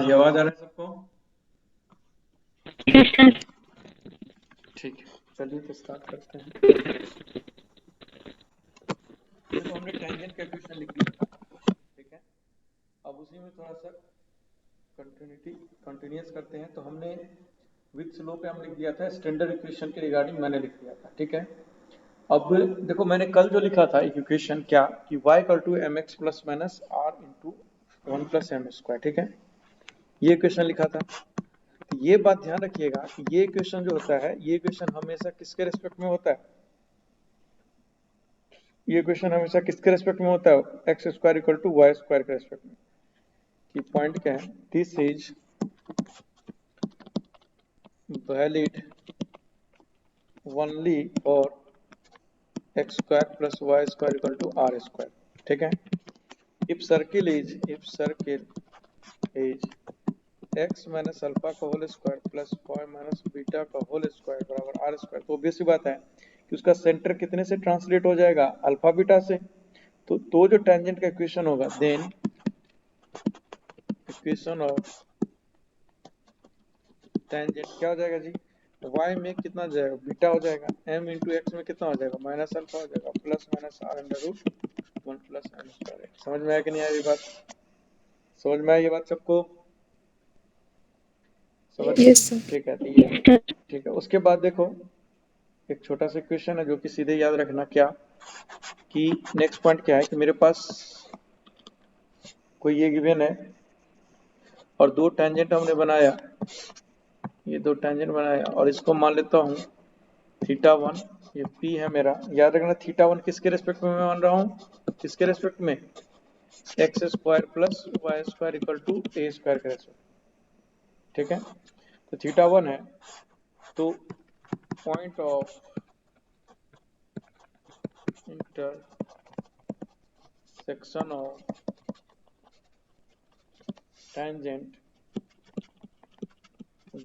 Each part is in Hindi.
जी आवाज आ रहा है सबको? Yes sir. ठीक है, चलिए तो स्टार्ट करते हैं। देखो हमने टेंजेंट का इक्वेशन लिख लिया था, ठीक है। अब उसी में थोड़ा सा कंटिन्यूस करते हैं। तो हमने विथ स्लो पे हम लिख दिया था, स्टैंडर्ड इक्वेशन के रिगार्डिंग मैंने लिख दिया था, ठीक है। अब देखो मैंने कल जो लिखा था इक्वेशन क्या कि y equal to M X plus minus R into one plus M square, ठीक है। ये इक्वेशन लिखा था। तो ये बात ध्यान रखिएगा कि ये इक्वेशन जो होता है, ये इक्वेशन हमेशा किसके रिस्पेक्ट में होता है? ये इक्वेशन हमेशा किसके रिस्पेक्ट में होता है? X square equal to y square के रिस्पेक्ट में। कि पॉइंट क्या है? This is valid only for x square plus Y square equal to are square, ठीक है। If circle is x minus alpha का whole square plus y minus beta का होल स्क्वायर बराबर आर स्क्वायर, तो ऑब्वियस सी बात है कि उसका सेंटर कितने से ट्रांसलेट हो जाएगा? अल्फा बीटा से। तो जो टेंजेंट का इक्वेशन होगा, देन इक्वेशन ऑफ टेंजेंट क्या हो जाएगा जी? y में कितना हो जाएगा? बीटा हो जाएगा। m इंटू एक्स में कितना हो जाएगा? माइनस अल्फा हो जाएगा plus minus R under root one plus M square. समझ में आया कि नहीं आया ये बात? समझ में आई ये बात सबको? समझ? Yes sir. ठीक है, तो ये ठीक है। उसके बाद देखो एक छोटा सा क्वेश्चन है जो कि सीधे याद रखना क्या कि नेक्स्ट पॉइंट क्या है कि मेरे पास कोई ये गिवन है और दो टेंजेंट हमने बनाया, ये दो टेंजेंट बनाया और इसको मान लेता हूँ थीटा वन, ये पी है मेरा। याद रखना थीटा वन किसके रेस्पेक्ट में मैं मान रहा हूँ? किसके रेस्पेक्ट में? X square plus Y square equal to A square के रेस्पेक्ट, ठीक है। तो थीटा वन है, तो point of intersection of tangent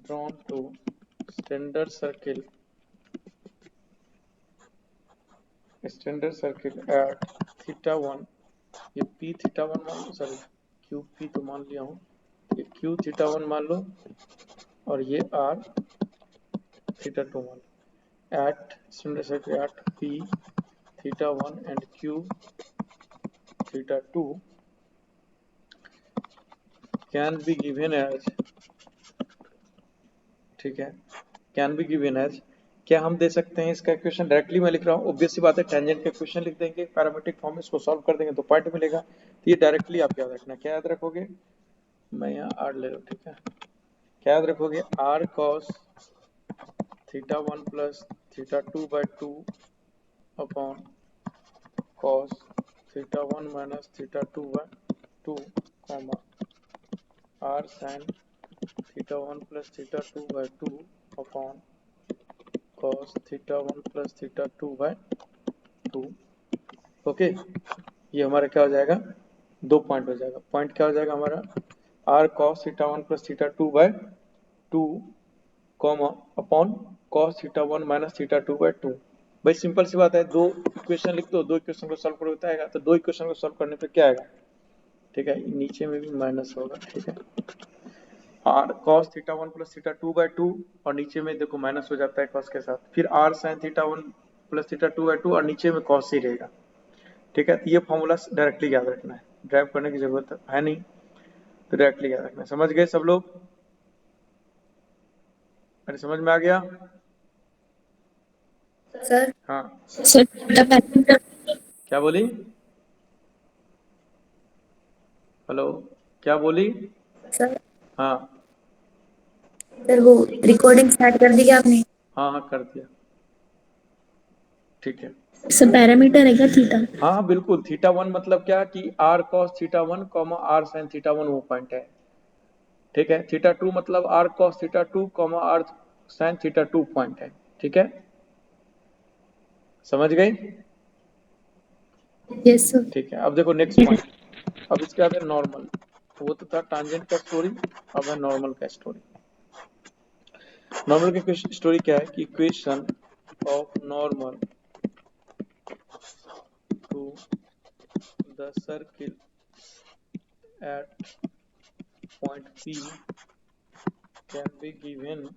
drawn to standard circle at theta 1, ये p थीटा वन मान लो, सॉरी q p तो मान लिया हूँ, ये q थीटा वन मान लो और ये r थीटा टू मान लो। At standard circle at p theta one and q theta two can be given as, ठीक है, कैन बी गिवन एज क्या हम दे सकते हैं इसका इक्वेशन? डायरेक्टली मैं लिख रहा हूँ, ऑब्वियस सी बात है टेंजेंट का इक्वेशन लिख देंगे पैरामीट्रिक फॉर्म में, इसको सॉल्व कर देंगे तो पॉइंट मिलेगा। तो ये डायरेक्टली आप याद रखना। क्या याद रखोगे? मैं यहाँ आर ले लूँ, ठीक है। क्या याद रखोगे? R cos theta one plus theta two by two upon cos theta one minus theta two by two comma R sine theta one plus theta two by two upon cos theta one plus theta two by two. Okay, ये हमारा क्या हो जाएगा? दो पॉइंट हो जाएगा। पॉइंट क्या हो जाएगा हमारा? R cos theta one plus theta two by two comma upon cos theta one minus theta two by two. भाई सिंपल सी बात है, दो इक्वेशन लिख दो, दो इक्वेशन को सॉल्व करोगे तो आएगा। तो दो इक्वेशन को सॉल्व करने पे क्या आएगा? ठीक है, नीचे में भी माइनस होगा, ठीक है। R cos theta one plus theta two by two और नीचे में देखो माइनस हो जाता है कॉस के साथ, फिर R sine theta one plus theta two by two और नीचे में कॉस ही रहेगा, ठीक है। तो ये फॉर्मूला डायरेक्टली याद रखना है, ड्राइव करने की जरूरत है नहीं, तो डायरेक्टली याद रखना है। समझ गए सब लोग? अरे समझ में आ गया? सर। हाँ, सर छोटा पैरामीटर। क्या बोली? हेलो, क्या बोली? सर। हाँ सर वो रिकॉर्डिंग स्टार्ट कर दी क्या आपने? हाँ हाँ कर दिया, ठीक है। सर पैरामीटर है क्या थीटा? हाँ हाँ बिल्कुल, थीटा वन मतलब क्या कि R cos theta one comma R sine theta one, वो पॉइंट है, ठीक है। थीटा टू मतलब R cos theta two comma R sine theta two point है, ठीक है। समझ गई? Yes sir. ठीक है, अब देखो नेक्स्ट पॉइंट। अब इसके बाद है नॉर्मल। वो तो था टांजेंट का स्टोरी, अब है नॉर्मल का स्टोरी। नॉर्मल की स्टोरी क्या है कि equation of normal to the circle at point P can be given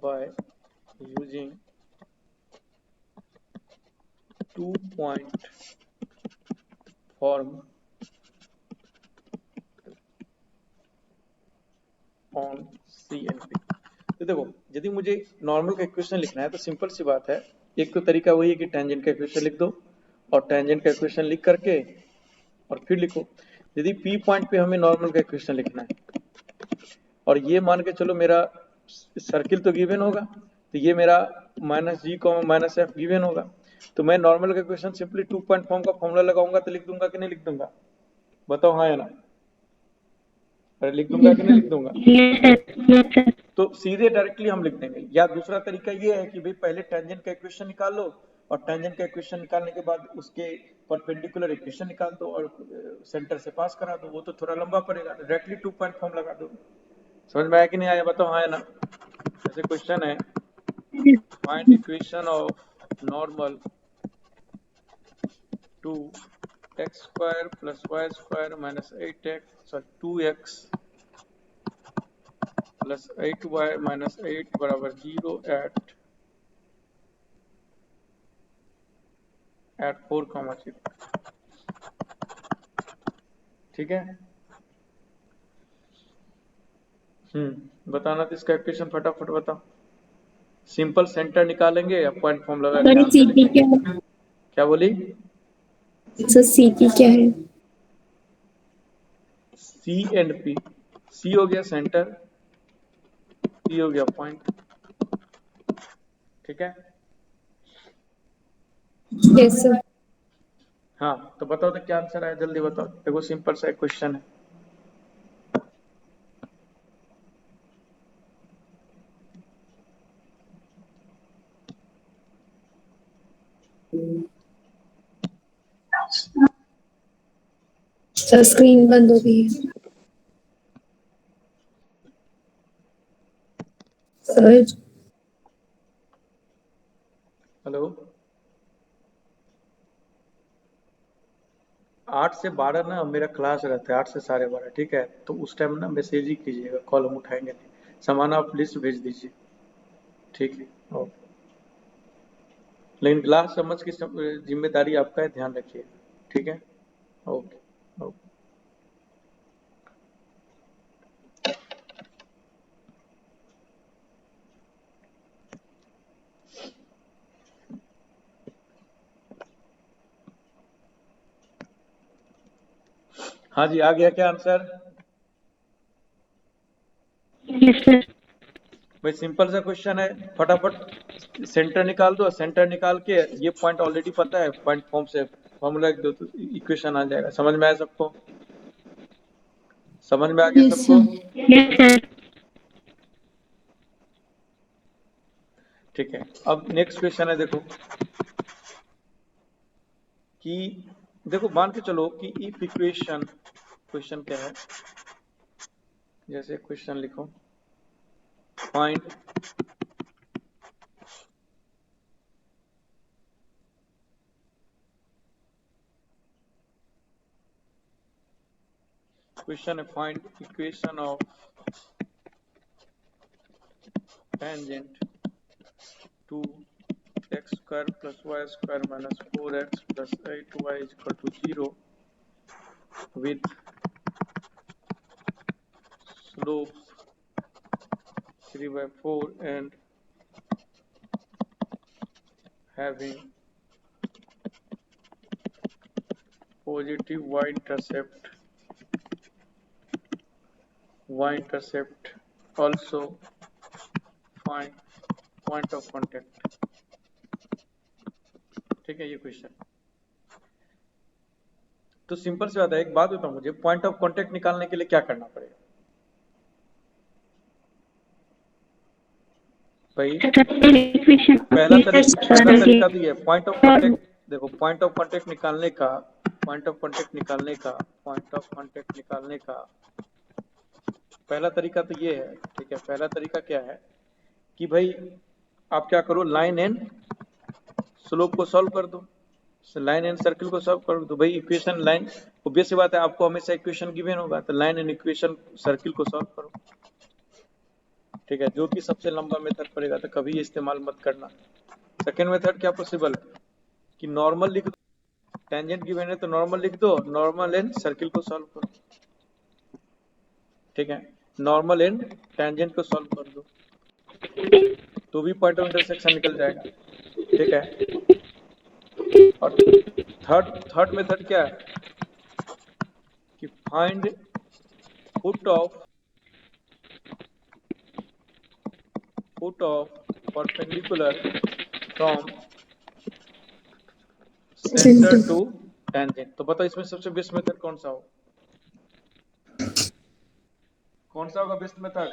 by using 2-point form on CNP। तो देखो, यदि मुझे नॉर्मल का इक्वेशन लिखना है तो सिंपल सी बात है, एक तो तरीका वही है कि टेंजेंट का इक्वेशन लिख दो, और टेंजेंट का इक्वेशन लिख करके और फिर लिखो। यदि P पॉइंट पे हमें नॉर्मल का इक्वेशन लिखना है, और ये मान के चलो मेरा सर्किल तो गिवन होगा, तो ये मेरा -g, -f गिवन होगा, तो मैं नॉर्मल का इक्वेशन सिंपली 2-point फॉर्म का फॉर्मूला लगाऊंगा तो लिख दूंगा कि नहीं लिख दूंगा? बताओ हाँ या ना? अरे लिख दूंगा कि नहीं लिख दूंगा? तो सीधे डायरेक्टली हम लिख देंगे। या दूसरा तरीका ये है कि भाई पहले टेंजेंट का इक्वेशन निकाल लो, और टेंजेंट का इक्वेशन निकालने के बाद उसके परपेंडिकुलर इक्वेशन निकाल दो और सेंटर से पास करा दो, वो तो थोड़ा लंबा पड़ेगा। डायरेक्टली 2-point फॉर्म लगा दो। समझ में आया कि नहीं आया? बताओ हाँ या ना? जैसे क्वेश्चन है, find equation of normal to x square plus y square minus 2x plus 8y minus 8 बराबर 0 एट 4, 0। ठीक है। बताना तो इसका इक्वेशन फटाफट बताओ। सिंपल सेंटर निकालेंगे या पॉइंट फॉर्म लगा के आंसर सीपी लिखेंगे? क्या है? क्या बोली? सर सीपी क्या है? सी एंड पी। सी हो गया सेंटर, पी हो गया पॉइंट। ठीक है। Yes sir. हाँ, तो बताओ तो क्या आंसर आया, जल्दी बताओ। देखो सिंपल सा क्वेश्चन है। सर स्क्रीन बंद हो गई है सर। हेलो। 8 से 12 ना मेरा क्लास रहता है, 8 से 12:30। ठीक है, तो उस टाइम ना मैसेज ही कीजिएगा, कॉल हम उठाएंगे नहीं। सामान आप लिस्ट भेज दीजिए। ठीक है, ओके। लेकिन क्लास समझ की जिम्मेदारी आपका है, ध्यान रखिए। ठीक है, ओके ओके। हाँ जी, आ गया क्या आंसर? Yes sir. भाई सिंपल सा क्वेश्चन है, फटाफट सेंटर निकाल दो। सेंटर निकाल के ये पॉइंट ऑलरेडी पता है, पॉइंट फॉर्म से फॉर्मूला लिख दो तो इक्वेशन आ जाएगा। समझ में आया सबको? समझ में आ गया यस सबको? सर। Yes sir. ठीक है, अब नेक्स्ट क्वेश्चन है। देखो कि देखो मान के चलो कि इफ इक्वेशन, क्वेश्चन क्या है, जैसे क्वेश्चन लिखो, फाइंड क्वेश्चन है, find equation of tangent to x square plus y square minus 4x plus 8y is equal to 0 with slope 3/4 and having positive y-intercept also find point of contact। ठीक है, ये क्वेश्चन तो सिंपल सी बात है। एक बात बताओ मुझे, पॉइंट ऑफ कांटेक्ट निकालने के लिए क्या करना पड़ेगा भाई? पहला तरीका तो ये है, पॉइंट ऑफ कांटेक्ट। देखो पॉइंट ऑफ कांटेक्ट निकालने का, पहला तरीका तो ये है। ठीक है, पहला तरीका क्या है कि भाई आप क्या करो, लाइन एंड स्लोप को सॉल्व कर दो। लाइन एंड सर्किल को सॉल्व करो तो भाई इक्वेशन लाइन, ऑब्वियस सी बात है आपको हमेशा इक्वेशन गिवन होगा, तो लाइन एंड इक्वेशन सर्किल को सॉल्व करो। ठीक है, जो कि सबसे लंबा मेथड पड़ेगा तो कभी इस्तेमाल मत करना। सेकेंड मेथड क्या पॉसिबल है कि नॉर्मल लिख दो, टेंजेंट गिवन है तो नॉर्मल लिख दो, नॉर्मल एंड सर्किल को सॉल्व करो। ठीक है, नॉर्मल एंड टेंजेंट को सॉल्व कर दो तो भी पॉइंट ऑफ इंटरसेक्शन निकल जाएगा। ठीक है, और थर्ड मेथड क्या है कि find foot of perpendicular from centre centre. To tangent. तो बताओ इसमें सबसे बेस्ट मेथड कौन सा हो, कौन सा होगा बेस्ट मेथड?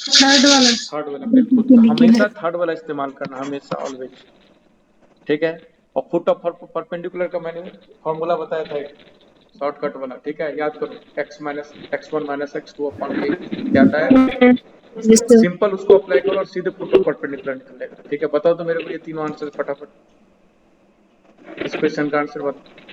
थर्ड वाला। थर्ड वाला, बिल्कुल। तो हमेशा थर्ड वाला इस्तेमाल करना, हमेशा, ऑलवेज। ठीक है, और फुट ऑफ परपेंडिकुलर का मैंने फॉर्मूला बताया था एक शॉर्टकट वाला। ठीक है, याद करो, x1 minus x2 upon a क्या आता है, सिंपल उसको अप्लाई करो और सीधे फुट ऑफ परपेंडिकुलर निकलेगा। ठीक है, बताओ तो मेरे को ये तीनों आंसर फटाफट, इस क्वेश्चन का आंसर बताओ।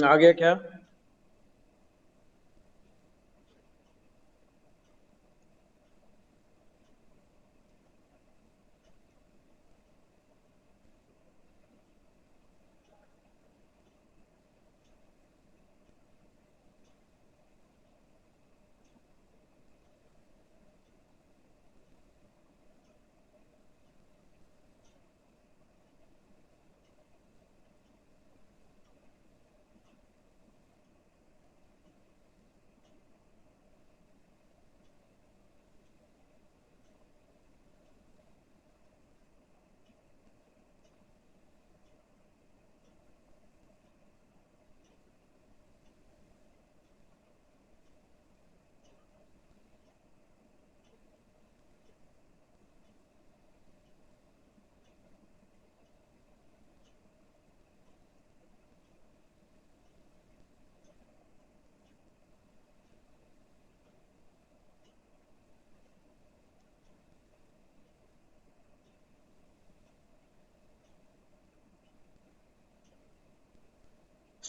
आ गया क्या?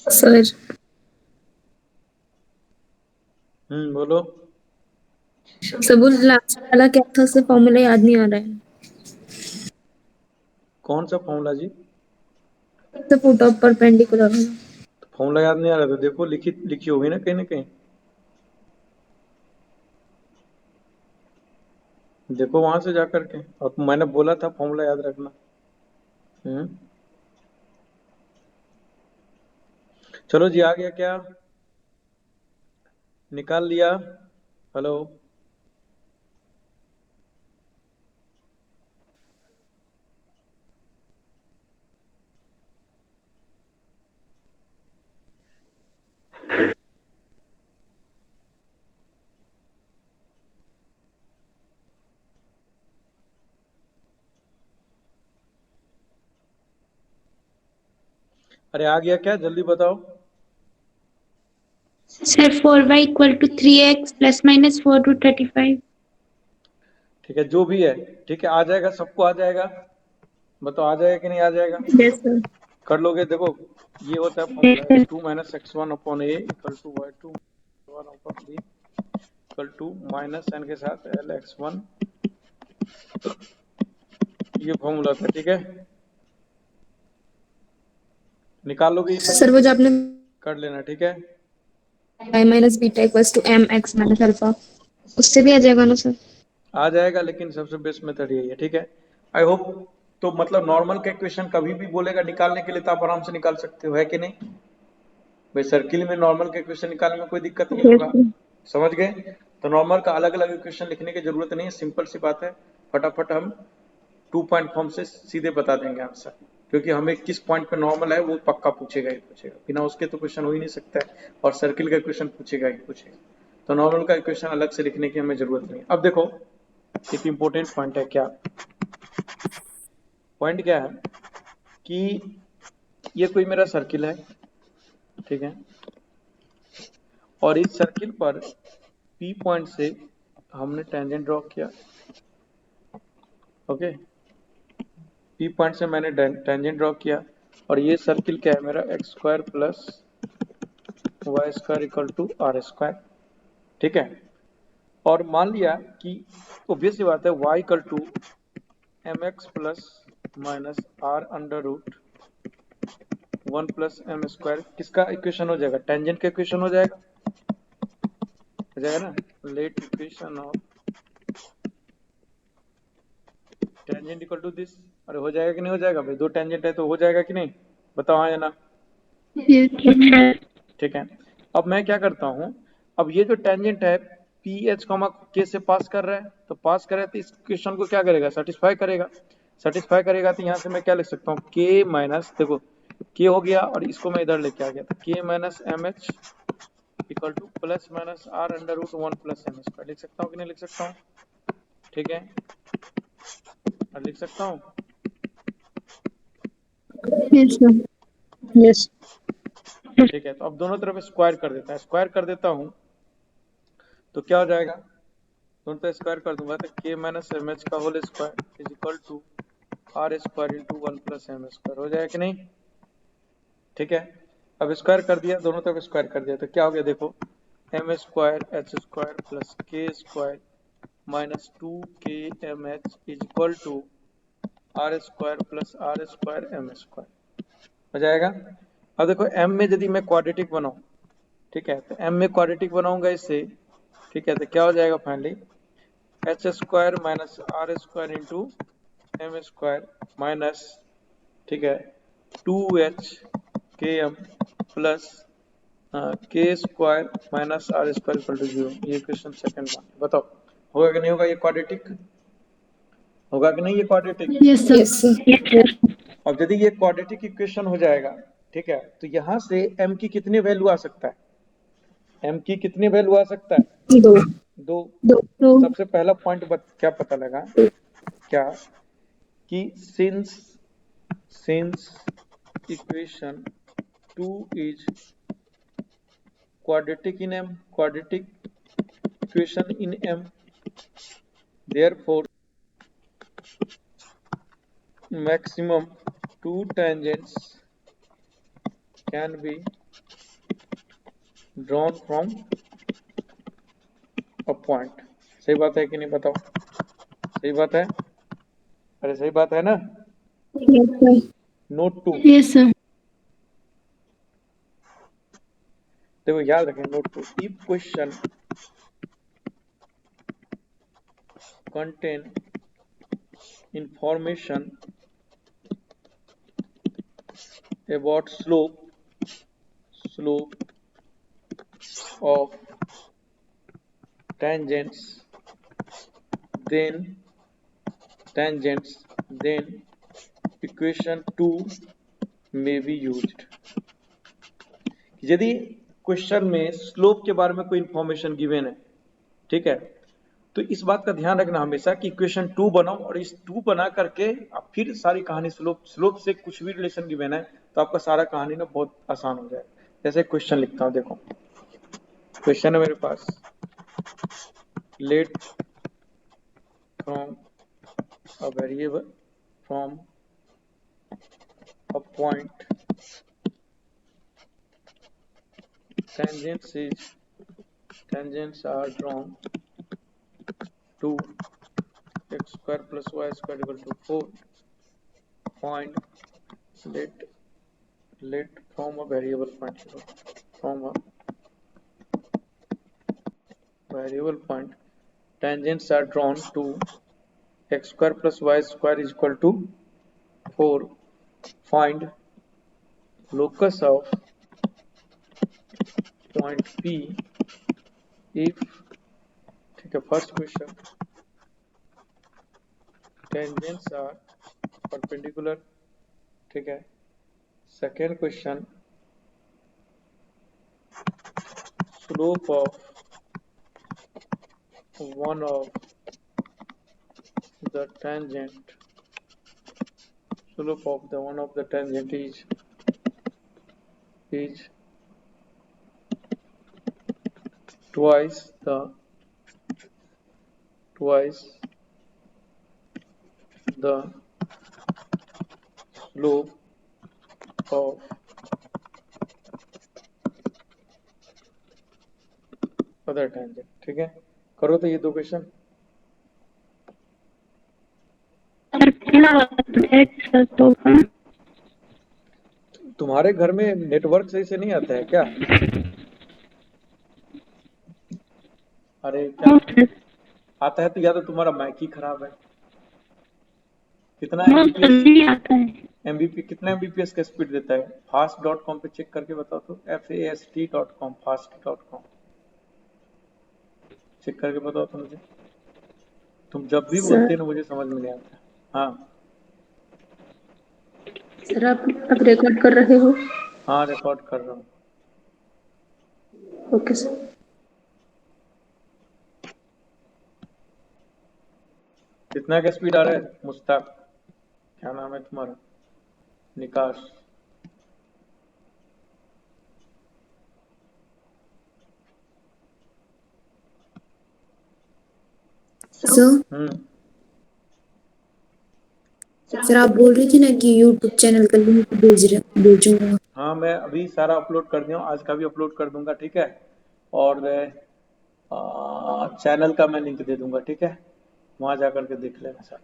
सर बोलो। सबूत लास्ट वाला क्या था, उसे फॉर्मूला याद नहीं आ रहा है। कौन सा फॉर्मूला जी? तो फुट ऑफ परपेंडिकुलर वाला। तो फॉर्मूला याद नहीं आ रहा तो देखो, लिखी होगी ना कहीं ना कहीं, देखो वहां से जा करके, और मैंने बोला था फॉर्मूला याद रखना। हम्म चलो जी, आ गया क्या? निकाल लिया? हेलो? अरे आ गया क्या, जल्दी बताओ। Sir 4y = 3x ±4 √35। ठीक है, जो भी है, ठीक है, आ जाएगा, सबको आ जाएगा। बताओ आ जाएगा कि नहीं आ जाएगा? Yes sir. कर लोगे? देखो, ये होता है formula, x2 minus x1 upon a equal to y2 1 upon b equal to minus n के साथ lx1। ये फॉर्मूला था। ठीक है, निकाल लोगे ये सर वो जो आपने कर लेना, ठीक है। i minus beta equals to M X minus alpha, उससे भी आ जाएगा ना सर? आ जाएगा, लेकिन सबसे बेस्ट मेथड यही है, ठीक है। आई होप, तो मतलब नॉर्मल का इक्वेशन कभी भी बोलेगा निकालने के लिए तो आप आराम से निकाल सकते हो, है कि नहीं भाई? सर्किल में नॉर्मल का इक्वेशन निकालने में कोई दिक्कत नहीं यस होगा, समझ गए? तो नॉर्मल का अलग अलग इक्वेशन लिखने की जरूरत नहीं है, सिंपल सी बात है, फटाफट हम 2 पॉइंट फॉर्म से सीधे बता देंगे आंसर, क्योंकि हमें किस पॉइंट पे नॉर्मल है वो पक्का पूछेगा ही पूछेगा, बिना उसके तो क्वेश्चन हो ही नहीं सकता है, और सर्किल का क्वेश्चन पूछेगा ही पूछेगा। तो नॉर्मल का इक्वेशन अलग से लिखने की हमें जरूरत नहीं। अब देखो एक इंपॉर्टेंट पॉइंट है, क्या पॉइंट क्या है कि ये कोई मेरा सर्किल है, ठीक है, और इस सर्किल पर P पॉइंट से हमने टेंजेंट ड्रॉ किया, ओके, P पॉइंट से मैंने टेंजेंट ड्रॉ किया, और ये सर्किल क्या है मेरा, X square plus Y square equal to are square, ठीक है। और मान लिया कि ऑब्वियस सी बात है y equal to M X plus minus R under root 1 plus M square किसका इक्वेशन हो जाएगा, टेंजेंट का इक्वेशन हो जाएगा, ना, let equation of tangent equal to this. अरे हो जाएगा कि नहीं हो जाएगा भाई, दो टेंजेंट है तो हो जाएगा कि नहीं, बताओ हाँ या ना, ठीक है। अब मैं क्या करता हूँ, अब ये जो टेंजेंट है पी एच कॉमा के से पास कर रहा है, तो पास कर रहा है तो इस क्वेश्चन को क्या करेगा, सेटिस्फाई करेगा, सेटिस्फाई करेगा। तो यहाँ से मैं क्या लिख सकता हूँ, के माइनस, देखो के हो गया और इसको मैं इधर लेके आ गया, तो K minus M H equal to plus minus R under root 1 plus M square, लिख सकता हूँ कि नहीं लिख सकता हूँ, ठीक है, और लिख सकता हूँ, यस सर, यस। ठीक है। तो अब दोनों तरफ स्क्वायर कर देता है, स्क्वायर कर देता हूँ तो क्या हो जाएगा, दोनों तरफ स्क्वायर कर दूंगा तो के माइनस एम एच का whole square is equal to are square into 1 plus M square, हो जाएगा कि नहीं, ठीक है। अब स्क्वायर कर दिया, दोनों तरफ स्क्वायर कर दिया, तो क्या हो गया देखो, M square H square plus के square minus 2 K M H is equal to are square plus R square M square, हो जाएगा। अब देखो m में यदि मैं क्वाड्रेटिक बनाऊं, ठीक है, तो m में क्वाड्रेटिक बनाऊंगा इससे, ठीक है, तो क्या हो जाएगा finally, H square minus are square into M square minus, ठीक है, 2h के एम प्लस के square minus are square equal to 0। ये क्वेश्चन सेकंड वन, बताओ होगा कि नहीं होगा, ये क्वाड्रेटिक होगा कि नहीं, ये क्वाड्रेटिक, यस सर। अब यदि ये क्वाड्रेटिक इक्वेशन हो जाएगा, ठीक है, तो यहाँ से m की कितनी वैल्यू आ सकता है, m की कितनी वैल्यू आ सकता है, दो दो। दो सबसे पहला पॉइंट क्या पता लगा, क्या कि since equation 2 is quadratic in m, quadratic equation in m, therefore maximum two tangents can be drawn from a point। सही बात है कि नहीं, बताओ, सही बात है, अरे सही बात है ना, नोट टू, यस सर। देखो याद रखें, note to, if question contain information about slope of tangents, then equation 2 may be used। यदि क्वेश्चन में स्लोप के बारे में कोई इंफॉर्मेशन गिवन है, ठीक है, तो इस बात का ध्यान रखना हमेशा कि इक्वेशन 2 बनाओ, और इस 2 बना करके आप फिर सारी कहानी स्लोप से कुछ भी रिलेशन गिवन है तो आपका सारा कहानी ना बहुत आसान हो जाए। जैसे क्वेश्चन लिखता हूं, देखो क्वेश्चन है मेरे पास, let from a variable from a point tangents are drawn to x square plus y square equal to 4 point, let let from a variable point, from a variable point, tangents are drawn to x square plus y square is equal to 4. Find locus of point P if, ठीक है, first question tangents are perpendicular, ठीक है. Second question slope of one of the tangent, slope of the one of the tangent is twice the slope of other tangent. ठीक है, करो तो ये दो क्वेश्चन. सर पहला वाला तो डायरेक्ट सर तो होगा ना? तुम्हारे घर में नेटवर्क सही से नहीं आता है क्या? अरे क्या हाँ सर, आता है तो या तो तुम्हारा माइक ही खराब है. कितना हाँ सर एमबीपीएस नहीं आता है। एमबीपी कितना एमबीपीएस का स्पीड देता है? fast.com पे चेक करके बताओ तो. fast.com, fast.com चेक करके बताओ तो मुझे. तुम जब भी बोलते सर हो ना मुझे समझ में नहीं आता. हाँ सर आप रिकॉर्ड कर रहे हो? हाँ, रिकॉर्ड कर रहा हूँ. Okay sir. कितना का स्पीड आ रहा है मुश्ताक? क्या नाम है तुम्हारा? निकाश. सर सर आप बोल रहे थे ना कि यूट्यूब चैनल का लिंक भेजूंगा. हाँ, मैं अभी सारा अपलोड कर दिया हूँ, आज का भी अपलोड कर दूंगा, ठीक है. और चैनल का मैं लिंक दे दूंगा, ठीक है. वहाँ जा करके देख लेना सारा,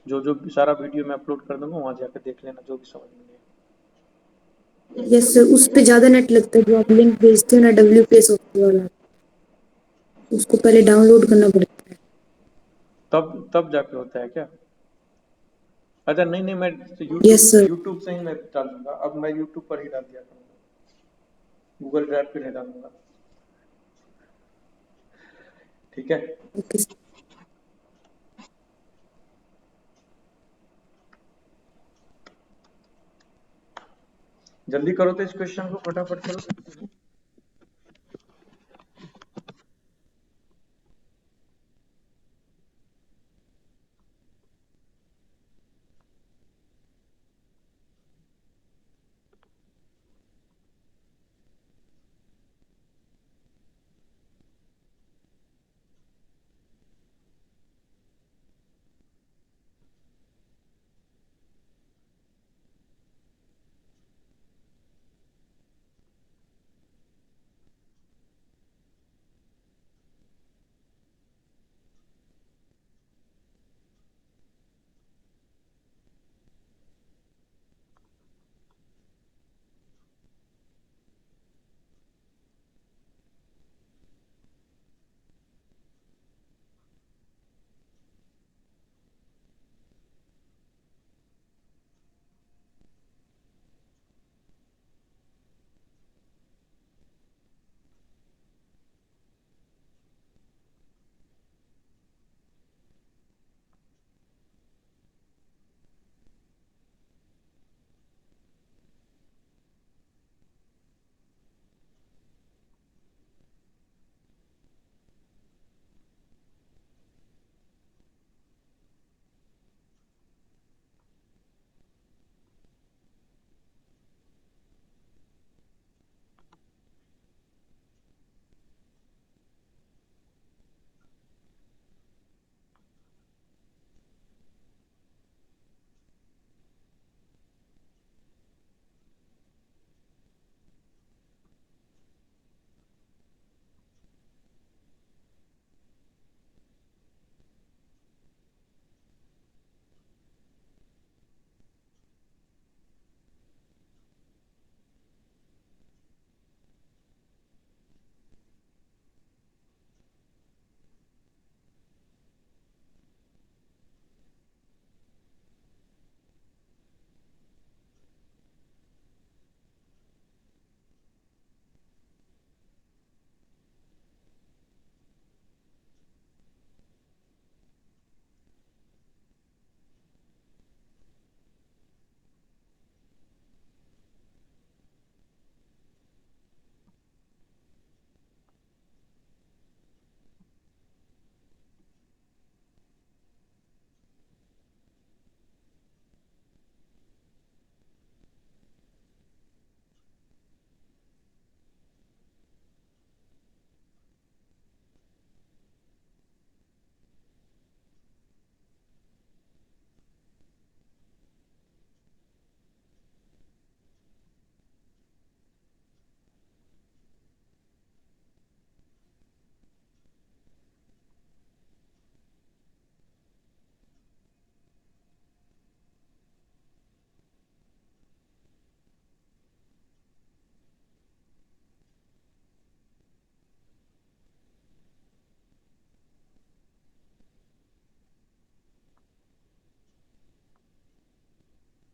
जो जो सारा वीडियो मैं अपलोड कर दूंगा, वहाँ जाकर देख लेना जो भी समझ में नहीं आए. यस सर, उस पे ज्यादा नेट लगता है. जो आप लिंक भेजते हो ना WPS वाला, उसको पहले डाउनलोड करना पड़ता है. तब जाके होता है क्या? अच्छा, नहीं नहीं, मैं यस सर. यूट्यूब से ही मैं डाल दूंगा. अब मैं यूट्यूब पर ही डाल दिया करूंगा, गूगल ड्राइव पे नहीं डालूंगा, ठीक है. Okay sir. जल्दी करो तो इस क्वेश्चन को, फटाफट करो.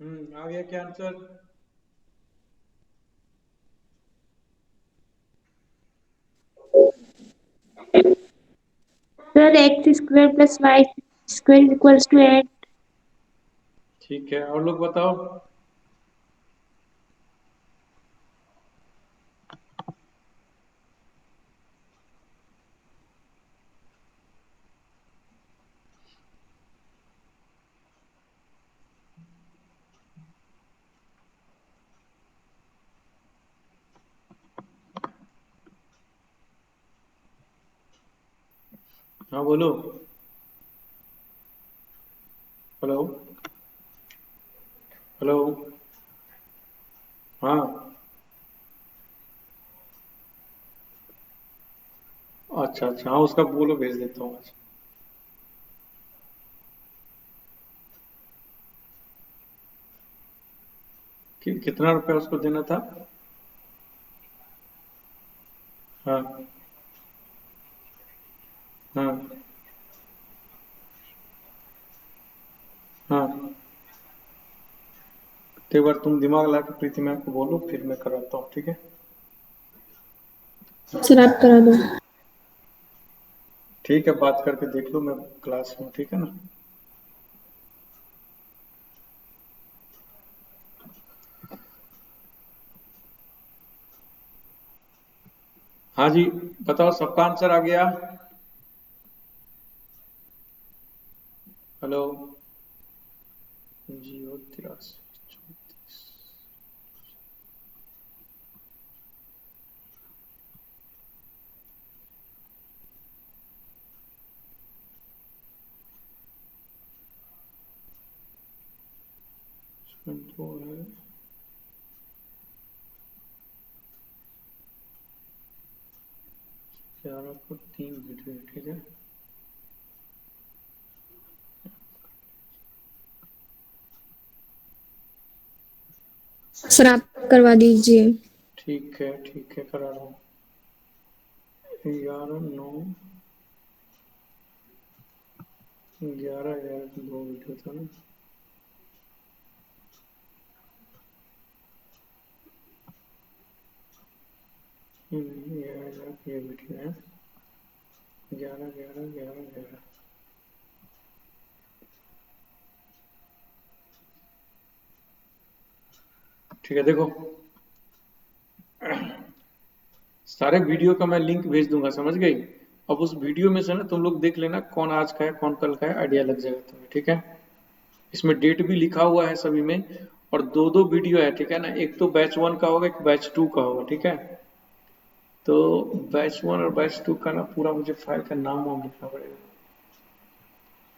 आ गया क्या answer? Sir X square plus Y square equals to 8। ठीक है, और लोग बताओ। हाँ बोलो। Hello hello. हाँ। अच्छा अच्छा, हाँ उसका बोलो, भेज देता हूँ आज। कितना रुपया उसको देना था? हाँ हाँ हाँ। तो एक बार तुम दिमाग ला के प्रीति मैम को बोलो, फिर मैं कराता हूँ, ठीक है? सर आप करा दो। ठीक है, बात करके देख लो, मैं क्लास में, ठीक है ना? हाँ जी, बताओ, सबका आंसर आ गया? हेलो। 083 34। जो है 11 को 3 वीडियो, ठीक है? सर आप करवा दीजिए। ठीक है ठीक है, करा रहा हूँ। 11/9, 11/11 की 2 वीडियो था ना? ये वीडियो है 11/11/11/11। ठीक है, देखो सारे वीडियो का मैं लिंक भेज दूंगा, समझ गई? अब उस वीडियो में से ना तुम लोग देख लेना कौन आज का है कौन कल का है, आइडिया लग जाएगा तुम्हें, ठीक है? इसमें डेट भी लिखा हुआ है सभी में, और दो दो वीडियो है, ठीक है ना? एक तो बैच 1 का होगा, एक बैच 2 का होगा, ठीक है? तो बैच 1 और बैच 2 का ना पूरा मुझे फाइल का नाम वाम लिखना पड़ेगा।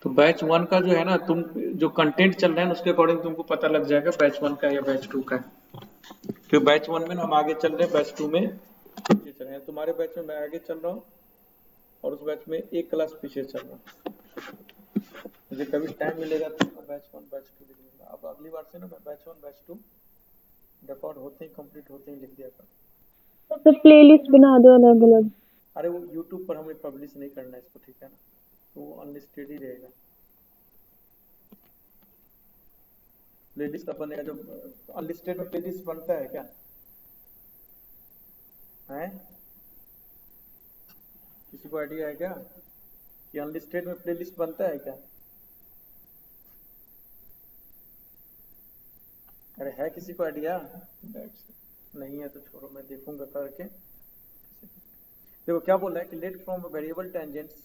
तो बैच 1 का जो है ना, तुम जो कंटेंट चल रहा है ना उसके अकॉर्डिंग तुमको पता लग जाएगा बैच 1 का या बैच 2 का है। तो बैच 1 में ना हम आगे चल रहे हैं, बैच 2 में पीछे चल रहे हैं। तुम्हारे बैच में मैं आगे चल रहा हूँ और उस बैच में एक क्लास पीछे चल रहा हूँ। मुझे कभी टाइम मिलेगा तो मैं बैच 1 बैच 2 लिख लूंगा। अब अगली बार से ना मैं बैच 1 बैच 2 रिकॉर्ड होते ही कंप्लीट होते ही लिख दिया कर। तो प्लेलिस्ट बना दो अलग अलग। अरे वो यूट्यूब पर हमें पब्लिश नहीं करना है इसको, ठीक है ना? तो वो अनलिस्टेड ही रहेगा। प्लेलिस्ट का बनेगा, जो अनलिस्टेड में प्लेलिस्ट बनता है क्या है? किसी को आइडिया है क्या कि अनलिस्टेड में प्लेलिस्ट बनता है क्या? अरे है किसी को आइडिया? नहीं है तो छोड़ो, मैं देखूंगा करके। देखो क्या बोल रहा है कि let from variable tangents,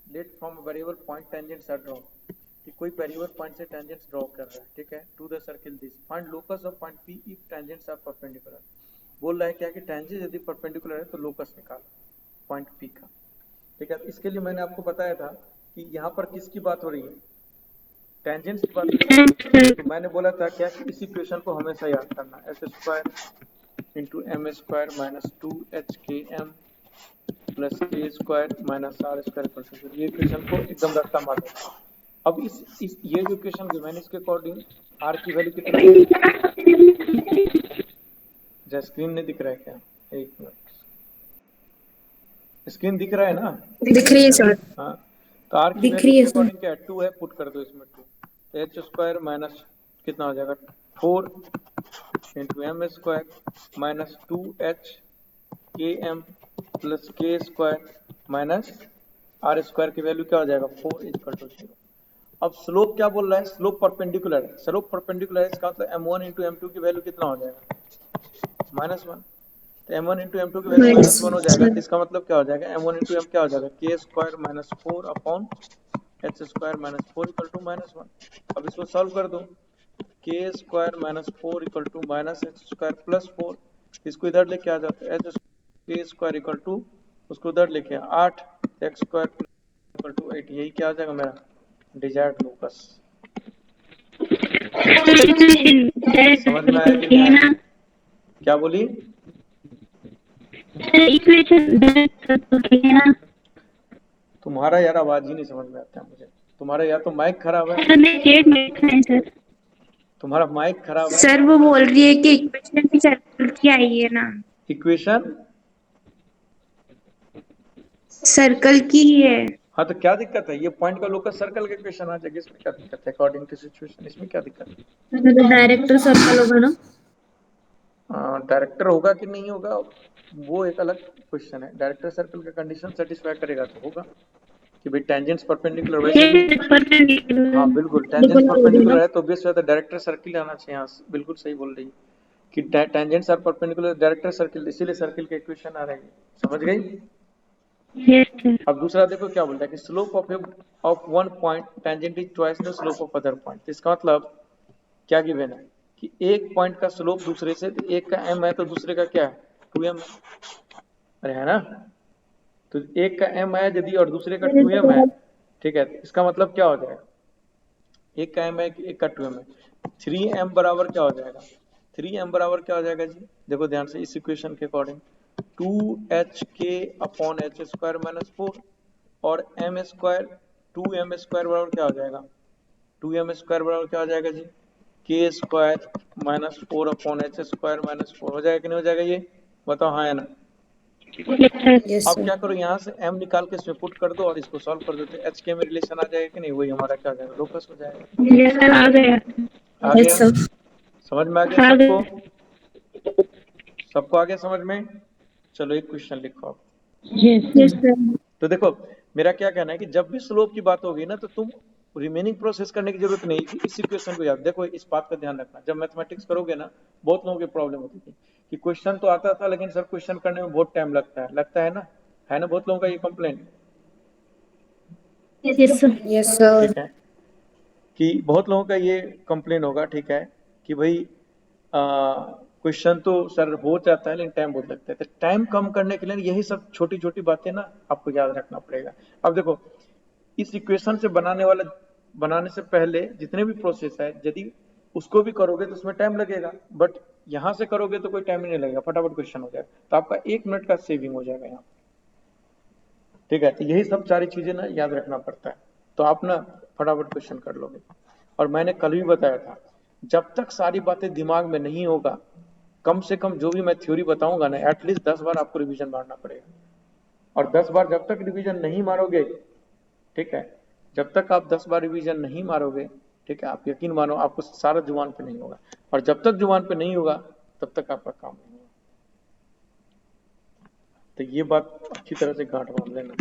let from variable point tangents are draw, कि कोई वेरिएबल पॉइंट से टेंजेंट्स ड्रॉ कर रहा है, ठीक है? To the circle this find locus of point P if tangents are perpendicular. बोल रहा है क्या कि टेंजेंट यदि परपेंडिकुलर है तो लोकस निकाल पॉइंट पी का, ठीक है? तो इसके लिए मैंने आपको बताया था कि यहाँ पर किसकी बात हो रही है, टेंजेंट्स की बात हो रही है। तो मैंने बोला था क्या कि इस इक्वेशन को हमेशा याद करना, s square into M square minus 2hkm plus के स्क्वायर माइनस आर स्क्वायर, ये इक्वेशन को एकदम रट्टा मार देना। अब इस ये जो इक्वेशन की मैंने इसके अकॉर्डिंग आर की वैल्यू कितना है? जैसे स्क्रीन नहीं दिख रहा है क्या? एक मिनट, स्क्रीन दिख रहा है ना? दिख रही है सर। हाँ, तो आर की दिख वैल्यू रही है के सर। अकॉर्डिंग क्या है? 2 है, पुट कर दो इसमें 2, एच स्क्वायर माइनस कितना हो जाएगा 4 into M square minus 2h K M plus के स्क्वायर माइनस आर स्क्वायर की वैल्यू क्या हो जाएगा 4 इक्वल टू 0। अब स्लोप क्या बोल रहा है, स्लोप परपेंडिकुलर है, स्लोप परपेंडिकुलर है, इसका मतलब m1 इंटू एम2 की वैल्यू कितना हो जाएगा -1। तो m1 इंटू एम2 की वैल्यू -1 हो जाएगा, तो इसका मतलब क्या हो जाएगा m1 इंटू एम क्या हो जाएगा k square minus 4 upon h square minus 4 equal to -1। अब इसको सॉल्व कर दो, k square minus 4 equal to minus h square plus 4, इसको इधर लेके आ जाते हैं, एच के स्क्वायर इक्वल टू उसको उधर लेके 8 एक्स स्क्वायर इक्वल टू 8, यही क्या आ जाएगा मेरा डिजायर्ड लोकस। समझ में आया कि नहीं आया? क्या बोली? तुम्हारा यार आवाज ही नहीं समझ में आता है मुझे, तुम्हारा या तो माइक खराब है, तुम्हारा माइक खराब है। सर वो बोल रही है कि इक्वेशन भी सर्कल की आई है ना, इक्वेशन सर्कल की ही है। हाँ तो क्या दिक्कत है, ये पॉइंट का लोकस सर्कल का इक्वेशन आ जाएगा, इसमें क्या दिक्कत है अकॉर्डिंग टू सिचुएशन, इसमें क्या दिक्कत है? डायरेक्टर सर्कल होगा ना। डायरेक्टर होगा कि नहीं होगा वो एक अलग क्वेश्चन है, डायरेक्टर सर्कल का कंडीशन सेटिस्फाई करेगा तो होगा कि भाई टेंजेंट्स परपेंडिकुलर, वैसे भी हाँ बिल्कुल टेंजेंट्स परपेंडिकुलर है तो ऑब्वियस बात है डायरेक्टर सर्किल आना चाहिए, यहाँ बिल्कुल सही बोल रही है कि tangents are perpendicular director circle, इसीलिए सर्किल के इक्वेशन आ रही है, समझ गई? अब दूसरा देखो क्या बोलता है कि slope of one point tangent is twice the slope of other point. तो इसका मतलब क्या गिवन है कि एक पॉइंट का स्लोप दूसरे से, तो एक का m है तो दूसरे का क्या है 2m है, अरे है ना, तो एक का m है यदि और दूसरे का 2m है, ठीक है, तो इसका मतलब क्या हो जाएगा, एक का m है एक का 2m है, 3m बराबर क्या हो जाएगा, 3m बराबर क्या हो जाएगा जी, देखो ध्यान से इस इक्वेशन के according 2h k upon h square minus 4 और m स्क्वायर 2m स्क्वायर बराबर क्या हो जाएगा, 2m स्क्वायर बराबर क्या हो जाएगा जी के square minus 4 upon h square minus 4, हो जाएगा कि नहीं हो जाएगा, ये बताओ हाँ या ना। यस अब सर। क्या करो यहाँ से m निकाल के इसमें पुट कर दो और इसको सॉल्व कर दो, तो h के में रिलेशन आ जाएगा कि नहीं, वही हमारा क्या हो जाएगा लोकस हो जाएगा। आ यस गया, सर। समझ में आ गया सबको, सबको आ गया समझ में। चलो एक क्वेश्चन लिखो आप। Yes sir. तो देखो मेरा क्या कहना है कि जब भी स्लोप की बात होगी ना तो तुम रिमेनिंग प्रोसेस करने की जरूरत नहीं कि इस इक्वेशन को याद, देखो इस बात का ध्यान रखना, जब मैथमेटिक्स करोगे ना बहुत लोगों की प्रॉब्लम होती थी कि क्वेश्चन तो आता था लेकिन सर क्वेश्चन करने में बहुत टाइम लगता है ना बहुत लोगों का ये complaint, yes sir. Yes sir. ठीक है, कि बहुत लोगों का ये कंप्लेन होगा, ठीक है, कि भाई क्वेश्चन तो सर हो जाता है लेकिन टाइम बहुत लगता है, तो टाइम कम करने के लिए यही सब छोटी छोटी बातें ना आपको याद रखना पड़ेगा। अब देखो इस इक्वेशन से बनाने से पहले जितने भी प्रोसेस है यदि उसको भी करोगे तो उसमें टाइम लगेगा, बट यहां से करोगे तो कोई टाइम ही नहीं लगेगा, फटाफट क्वेश्चन हो जाएगा, तो आपका 1 मिनट का सेविंग हो जाएगा यहाँ, ठीक है, तो यही सब सारी चीजें ना याद रखना पड़ता है, तो आप ना फटाफट क्वेश्चन कर लोगे। और मैंने कल भी बताया था जब तक सारी बातें दिमाग में नहीं होगा, कम से कम जो भी मैं थ्योरी बताऊंगा ना एटलीस्ट 10 बार आपको रिवीजन मारना पड़ेगा, और 10 बार जब तक रिवीजन नहीं मारोगे, ठीक है, जब तक आप 10 बार रिवीजन नहीं मारोगे, ठीक है, आप यकीन मानो आपको सारा जुबान पे नहीं होगा, और जब तक जुबान पे नहीं होगा तब तक आपका काम नहीं होगा, तो ये बात अच्छी तरह से गांठ बांध लेना,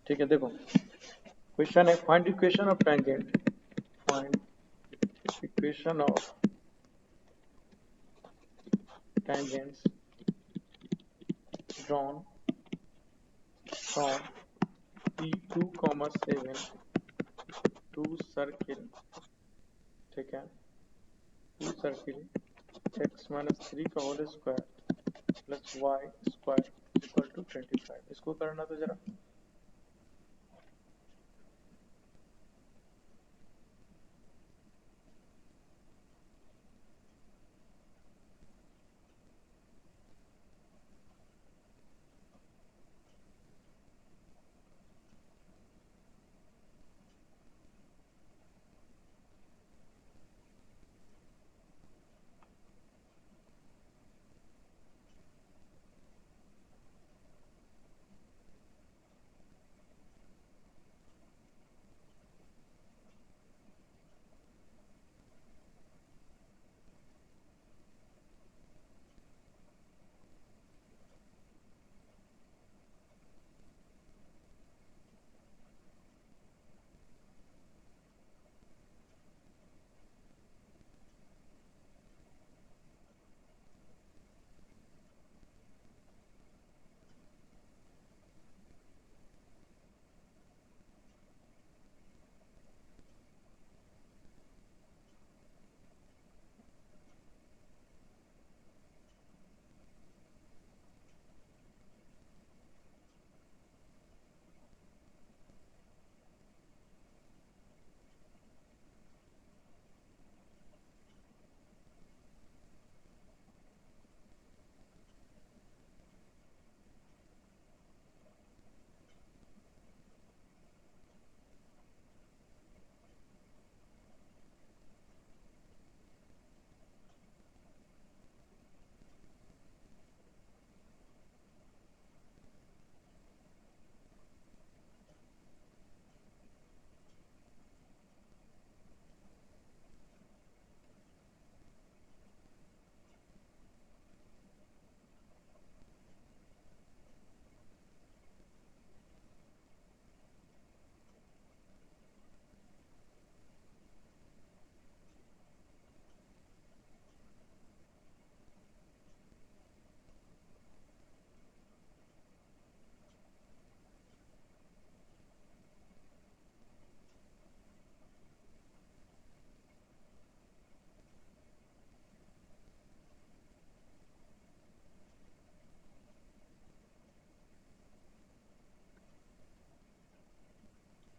ठीक है। देखो क्वेश्चन है find equation of tangent, find equation of tangents drawn from P2, 7 to circle, ठीक है, टू सर्किल x माइनस 3 का whole square plus Y square equal to 25, इसको करना तो जरा।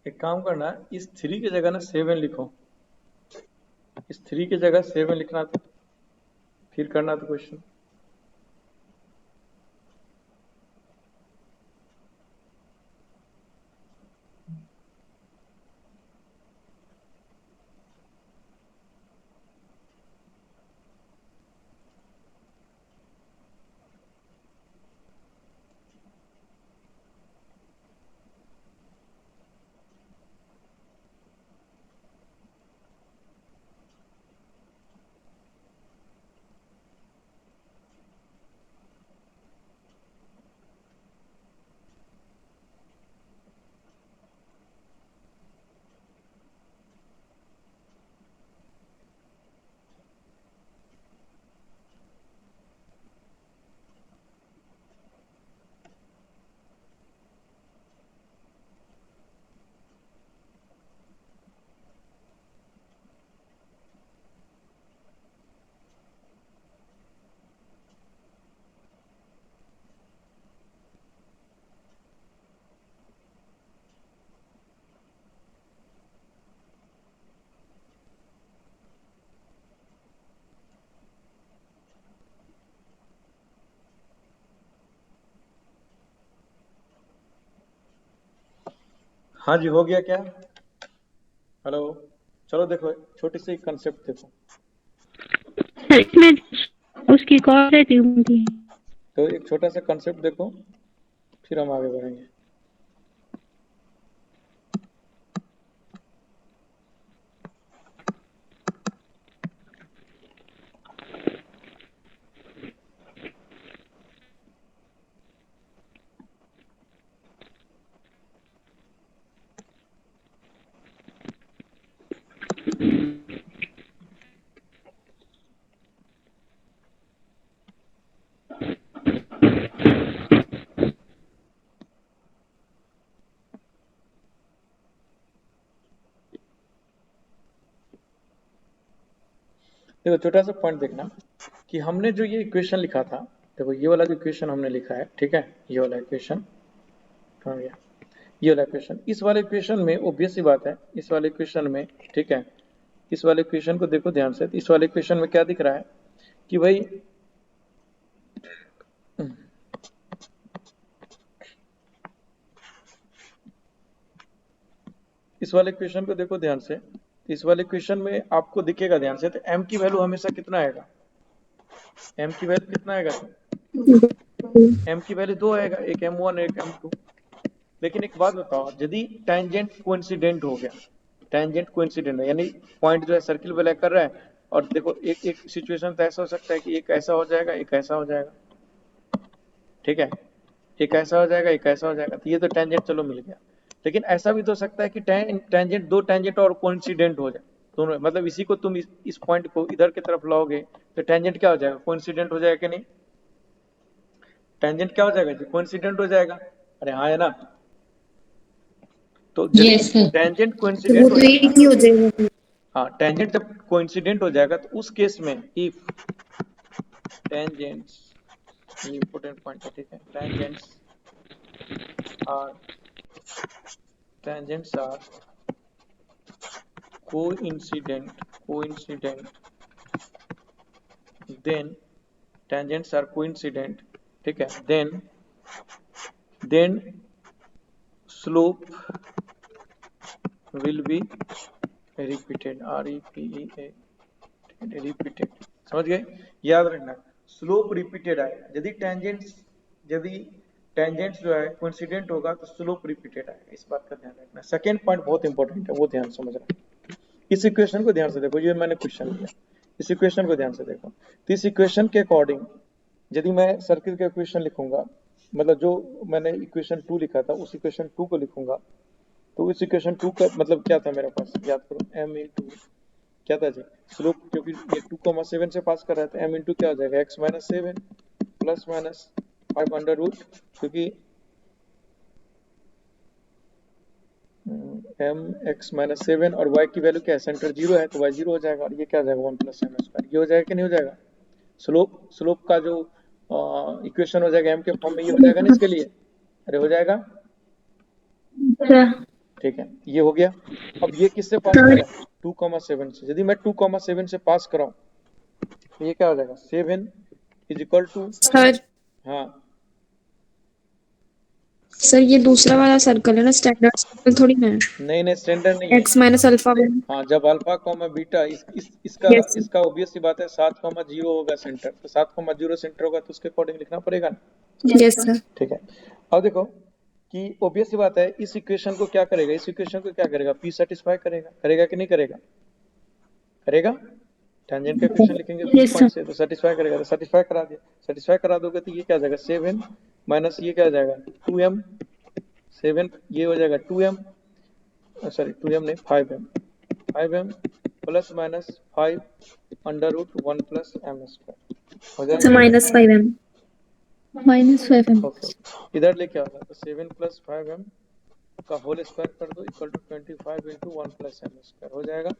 एक काम करना, इस 3 की जगह ना 7 लिखो, इस 3 की जगह 7 लिखना था, फिर करना था क्वेश्चन। हाँ जी, हो गया क्या? हेलो, चलो देखो छोटी सी कंसेप्ट देखो। सर इसमें उसकी कॉल रहती होंगी। तो एक छोटा सा कंसेप्ट देखो, फिर हम आगे बढ़ेंगे। देखो छोटा सा पॉइंट देखना कि हमने जो ये इक्वेशन लिखा था, देखो ये वाला जो इक्वेशन हमने लिखा है, ठीक है, ये वाला इक्वेशन कहाँ गया, ये वाला इक्वेशन, इस वाले इक्वेशन में ऑब्वियस सी बात है, इस वाले इक्वेशन में, ठीक है, इस वाले इक्वेशन को देखो ध्यान से, इस वाले इक्वेशन में क्या दिख रहा है कि भाई इस वाले इक्वेशन को देखो ध्यान से, इस वाले इक्वेशन में आपको दिखेगा ध्यान से, तो m की वैल्यू हमेशा कितना आएगा, m की वैल्यू कितना आएगा, m की वैल्यू 2 आएगा, एक m1 एक m2। लेकिन एक बात बताओ, यदि टेंजेंट कोइंसिडेंट हो गया, टेंजेंट कोइंसिडेंट है, यानी पॉइंट जो है सर्किल पे कर रहा है, और देखो एक एक सिचुएशन तो ऐसा हो सकता है कि एक ऐसा हो जाएगा, एक ऐसा हो जाएगा, ठीक है, एक ऐसा हो जाएगा, एक ऐसा हो जाएगा, तो ये तो टेंजेंट चलो मिल गया। लेकिन ऐसा भी तो हो सकता है कि टेंजेंट, दो टेंजेंट और कोइंसिडेंट हो जाए दोनों, मतलब इसी को तुम इस पॉइंट को इधर की तरफ लाओगे तो टेंजेंट क्या हो जाएगा, कोइंसिडेंट हो जाएगा कि नहीं, टेंजेंट क्या हो जाएगा जी, कोइंसिडेंट हो जाएगा, अरे हाँ है ना। तो यदि यस सर। टेंजेंट तो वो कोइंसिडेंट हो तो जाएगा, एक ही हो जाएगा। हाँ टेंजेंट जब कोइंसिडेंट हो जाएगा तो उस केस में इफ टेंजेंट्स, ये इंपॉर्टेंट पॉइंट है, ठीक है, are tangents are coincident then tangents are coincident, ठीक है, then slope will be repeated, repeated, समझ गए, याद रखना, स्लोप रिपीटेड आएगा, यदि टेंजेंट्स जो है कोइंसिडेंट होगा तो स्लोप रिपीटेड आएगा, इस बात का ध्यान रखना। सेकंड पॉइंट बहुत इंपॉर्टेंट है, वो ध्यान समझना। इस इक्वेशन को ध्यान से देखो, ये मैंने क्वेश्चन लिया, इस इक्वेशन को ध्यान से देखो, तो इस इक्वेशन के अकॉर्डिंग यदि मैं सर्किल का इक्वेशन लिखूंगा, मतलब जो मैंने इक्वेशन 2 लिखा था उस इक्वेशन 2 को लिखूंगा, तो इस इक्वेशन 2 का मतलब क्या था मेरे पास, याद करो, m इंटू क्या था जी, स्लोप, क्योंकि ये 2,7 से पास कर रहा है तो m इंटू क्या हो जाएगा, x minus 7 plus minus 5 under root, क्योंकि m x माइनस 7 और y की वैल्यू क्या है, सेंटर 0 है तो y 0 हो जाएगा, और ये क्या हो जाएगा 1 प्लस m स्क्वायर, ये हो जाएगा कि नहीं हो जाएगा, स्लोप का जो इक्वेशन हो जाएगा m के फॉर्म में, ये हो जाएगा ना इसके लिए, अरे हो जाएगा, अच्छा ठीक है, ये हो गया। अब ये किससे पास कर सर रहा है? 2,7 से। यदि मैं 2,7 से पास कराऊं तो ये क्या हो जाएगा? 7 इज इक्वल टू, सर हाँ सर ये दूसरा वाला सर्कल है ना, स्टैंडर्ड सर्कल थोड़ी ना है। नहीं नहीं, स्टैंडर्ड नहीं है। X minus alpha one. हाँ, जब अल्फा कॉमा बीटा इसका यस सर। इसका ऑब्वियस सी बात है 7,0 होगा सेंटर, तो 7,0 सेंटर होगा तो उसके अकॉर्डिंग लिखना पड़ेगा ना। Yes sir. ठीक है, अब देखो कि ऑब्वियस सी बात है, इस इक्वेशन को क्या करेगा? इस इक्वेशन को क्या करेगा? पी सेटिस्फाई करेगा, करेगा कि नहीं करेगा? करेगा। टेंजेंट का इक्वेशन लिखेंगे तो इस यस पॉइंट सर। से तो सेटिस्फाई करेगा, तो सेटिस्फाई करा दिया। सेटिस्फाई करा दोगे तो ये क्या आ जाएगा? 7 माइनस ये क्या आ जाएगा? 2m। 7 ये हो जाएगा 2m, सॉरी 2m नहीं 5m। 5m plus minus 5 under root 1 plus m square हो अच्छा जाएगा। Minus 5m। -5m। ओके, इधर लेके आओ तो 7 प्लस 5m का होल स्क्वायर कर दो equal to 25 into 1 plus m square हो जाएगा।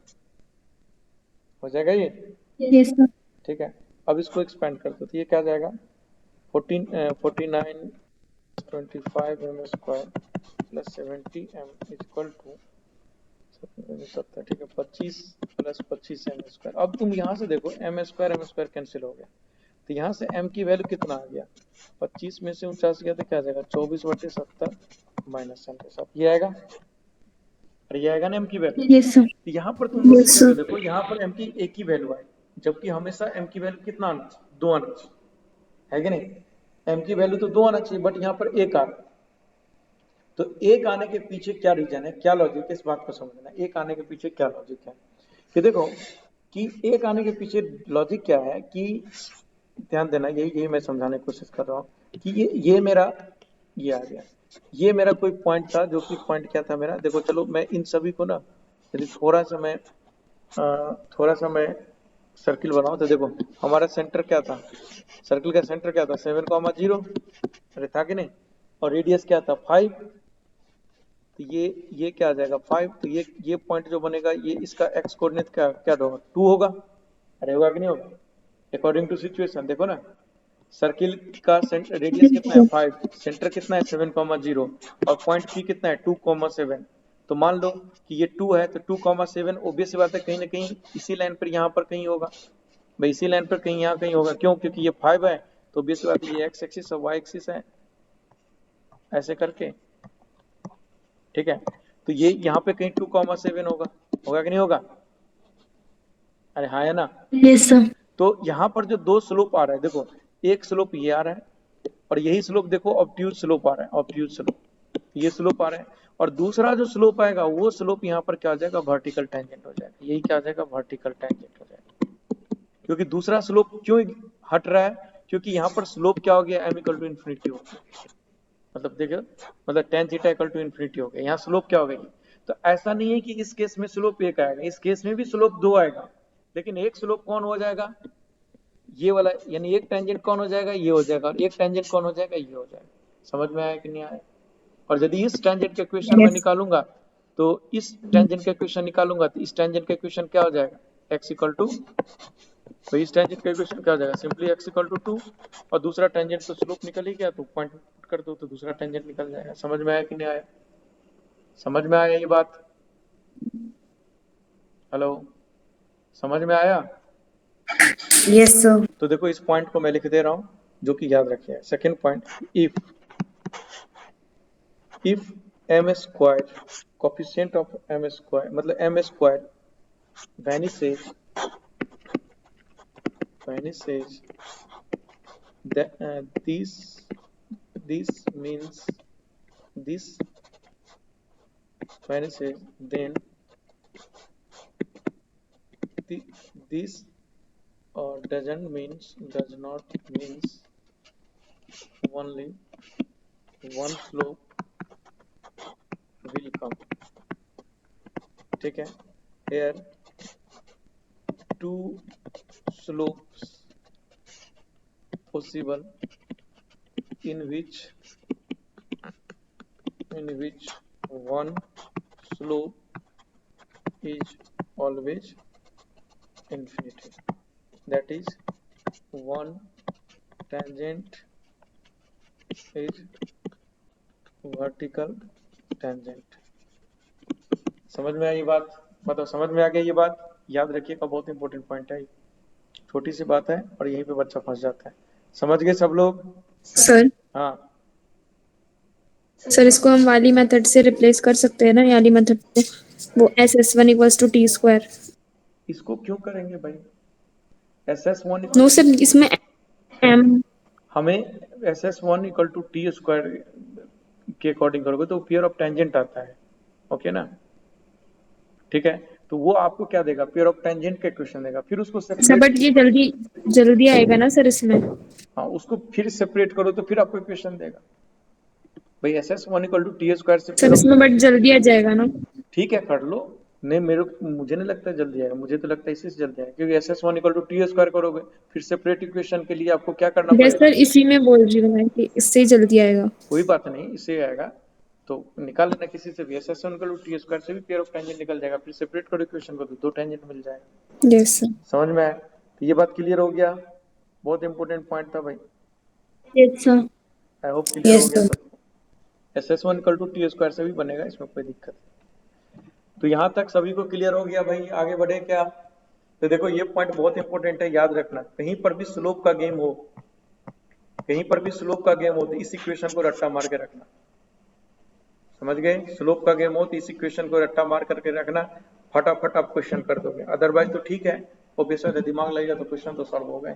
हो जाएगा ये। Yes sir. ठीक है, अब इसको एक्सपेंड कर दो तो ये क्या आ जाएगा? 49 25 m square plus 70 m is equal to 70। ठीक है, 25 प्लस 25 m स्क्वायर। अब तुम यहाँ से देखो m स्क्वायर कैंसिल हो गया, तो यहाँ से m की वैल्यू कितना आ गया? 25 में से 49 गया तो क्या आ जाएगा? 24/70 माइनस m के साथ ये आएगा। और ये आएगा ना m की वैल्यू। Yes sir. तो यहाँ पर तुम नोटिस यस करके सर। देखो, यहाँ पर m की एक ही वैल्यू आई, जबकि हमेशा m की वैल्यू कितना आना चाहिए? 2 आना चाहिए, है कि नहीं? m की वैल्यू तो 2 आना चाहिए, बट यहाँ पर 1 आ रहा है। तो एक आने के पीछे क्या रीजन है, क्या लॉजिक है, इस बात को समझना। एक आने के पीछे क्या लॉजिक है कि देखो कि एक आने के पीछे लॉजिक क्या है कि ध्यान देना, यही मैं समझाने की कोशिश कर रहा हूँ कि ये मेरा ये आ गया, ये मेरा कोई पॉइंट था, जो कि पॉइंट क्या था मेरा? देखो चलो मैं इन सभी को ना, यदि थोड़ा सा मैं सर्किल बनाऊं तो देखो हमारा सेंटर क्या था? सर्किल का सेंटर क्या था? 7,0, अरे था कि नहीं? और रेडियस क्या था? 5। तो ये क्या आ जाएगा? 5। तो ये पॉइंट जो बनेगा, ये इसका एक्स कोऑर्डिनेट क्या क्या होगा? 2 होगा। अरे होगा कि नहीं होगा? अकॉर्डिंग टू सिचुएशन देखो ना, सर्किल का रेडियस कितना है? 5, सेंटर कितना है? 7,0, और पॉइंट पी कितना है? 2,7। तो मान लो कि ये 2 है, तो 2,7 ऑब्वियस बात है कहीं ना कहीं इसी लाइन पर यहाँ पर कहीं होगा। भाई इसी लाइन पर कहीं यहाँ कहीं होगा, क्यों? क्योंकि ये 5 है, तो ऑब्वियस बात है ये एक्स एक्सिस और वाई एक्सिस है, ऐसे करके। ठीक है, तो ये यहाँ पे कहीं 2,7 होगा, होगा कि नहीं होगा? अरे हाँ है ना? Yes sir. तो यहाँ पर जो दो स्लोप आ रहा है, देखो एक स्लोप ये आ रहा है, और यही स्लोप देखो ऑब्ट्यूज स्लोप आ रहा है, ऑब्ट्यूज स्लोप ये स्लोप आ रहा है, और दूसरा जो स्लोप आएगा वो स्लोप यहाँ पर क्या हो जाएगा? वर्टिकल टेंजेंट हो जाएगा। यही क्या हो जाएगा? वर्टिकल टेंजेंट हो जाएगा। क्योंकि दूसरा स्लोप क्यों हट रहा है? क्योंकि यहाँ पर स्लोप क्या हो गया? m इक्वल टू इन्फिनिटी हो गया। मतलब देखो, मतलब tan theta equal to infinity हो गया, यहाँ स्लोप क्या हो गई? तो ऐसा नहीं है कि इस केस में स्लोप 1 आएगा, इस केस में भी स्लोप 2 आएगा, लेकिन एक स्लोप कौन हो जाएगा? ये वाला, यानी एक टेंजेंट कौन हो जाएगा? ये हो जाएगा, और एक टेंजेंट कौन हो जाएगा? ये हो जाएगा। समझ में आया कि नहीं आया? और यदि इस टेंजेंट का इक्वेशन मैं यस। निकालूंगा, तो इस टेंजेंट का इक्वेशन निकालूंगा तो इस टेंजेंट का इक्वेशन क्या हो जाएगा? x इक्वल टू, तो इस टेंजेंट का इक्वेशन क्या हो जाएगा? सिंपली x इक्वल टू 2, और दूसरा टेंजेंट तो स्लोप निकल ही गया, तो पॉइंट पुट कर दो तो दूसरा टेंजेंट निकल जाएगा। समझ में आया कि नहीं आया? समझ में आया ये बात? हेलो, समझ में आया? Yes sir. तो देखो इस पॉइंट को मैं लिख दे रहा हूं, जो कि याद रखिए। Second point, if m square, coefficient of m square, मतलब m square vanishes that this means this vanishes, then this does not means only one slope will come. ठीक है, here two slopes possible in which one slope is always infinity, that is one tangent is vertical tangent, समझ में आई ये बात? मतलब समझ में आ गई ये बात? याद रखिएगा, बहुत इंपॉर्टेंट पॉइंट है। छोटी सी बात है और यहीं पे बच्चा फंस जाता है। समझ गए सब लोग? सर हाँ, सर इसको हम वाली मेथड से रिप्लेस कर सकते हैं ना, ये वाली मेथड को, वो SS1 इक्वल्स टू T²। इसको क्यों करेंगे भाई? SS1 नो सर, इसमें m हमें SS1 इक्वल टू T² के अकॉर्डिंग करोगे तो पेयर ऑफ टेंजेंट आता है, ओके ना? ठीक है, तो वो आपको क्या देगा? पेयर ऑफ टेंजेंट का इक्वेशन देगा, फिर उसको सर, सेपरेट। बट ये जल्दी जल्दी आएगा ना सर इसमें? हाँ, उसको फिर सेपरेट करो तो फिर आपको इक्वेशन देगा भाई। SS1 इक्वल टू T² से पेयर सर ऑफ। इसमें बट जल्दी आ जाएगा ना? ठीक है, कर लो। नहीं, मुझे नहीं लगता जल्दी आएगा, मुझे तो लगता है इसी से जल्दी आएगा, क्योंकि SS1 इक्वल टू T² करोगे, फिर सेपरेट इक्वेशन के लिए आपको क्या करना यस पड़ेगा? सर, इसी में बोल रही हूँ मैं कि इससे ही जल्दी आएगा। कोई बात नहीं, इससे आएगा तो निकाल लेना किसी से भी। SS1 इक्वल टू T² से भी पेयर ऑफ टेंजेंट निकल जाएगा, फिर सेपरेट करो इक्वेशन को तो दो टेंजेंट मिल जाएगा। Yes sir. समझ में आया? तो ये बात क्लियर हो गया? बहुत इंपॉर्टेंट पॉइंट था भाई। Yes sir. I hope clear हो यस गया सर। सबको। SS1 इक्वल टू T² से भी बनेगा, इसमें कोई दिक्कत नहीं। तो यहाँ तक सभी को क्लियर हो गया भाई? आगे बढ़े क्या? तो देखो, ये पॉइंट बहुत इंपॉर्टेंट है, याद रखना। कहीं पर भी स्लोप का गेम हो, कहीं पर भी स्लोप का गेम हो तो इस इक्वेशन को रट्टा मार के रखना। समझ गए? स्लोप का गेम हो तो इस इक्वेशन को रट्टा मार करके रखना, फटाफट आप क्वेश्चन कर दोगे। अदरवाइज तो ठीक है, ऑब्वियसली दिमाग लगेगा तो क्वेश्चन तो सॉल्व हो गए।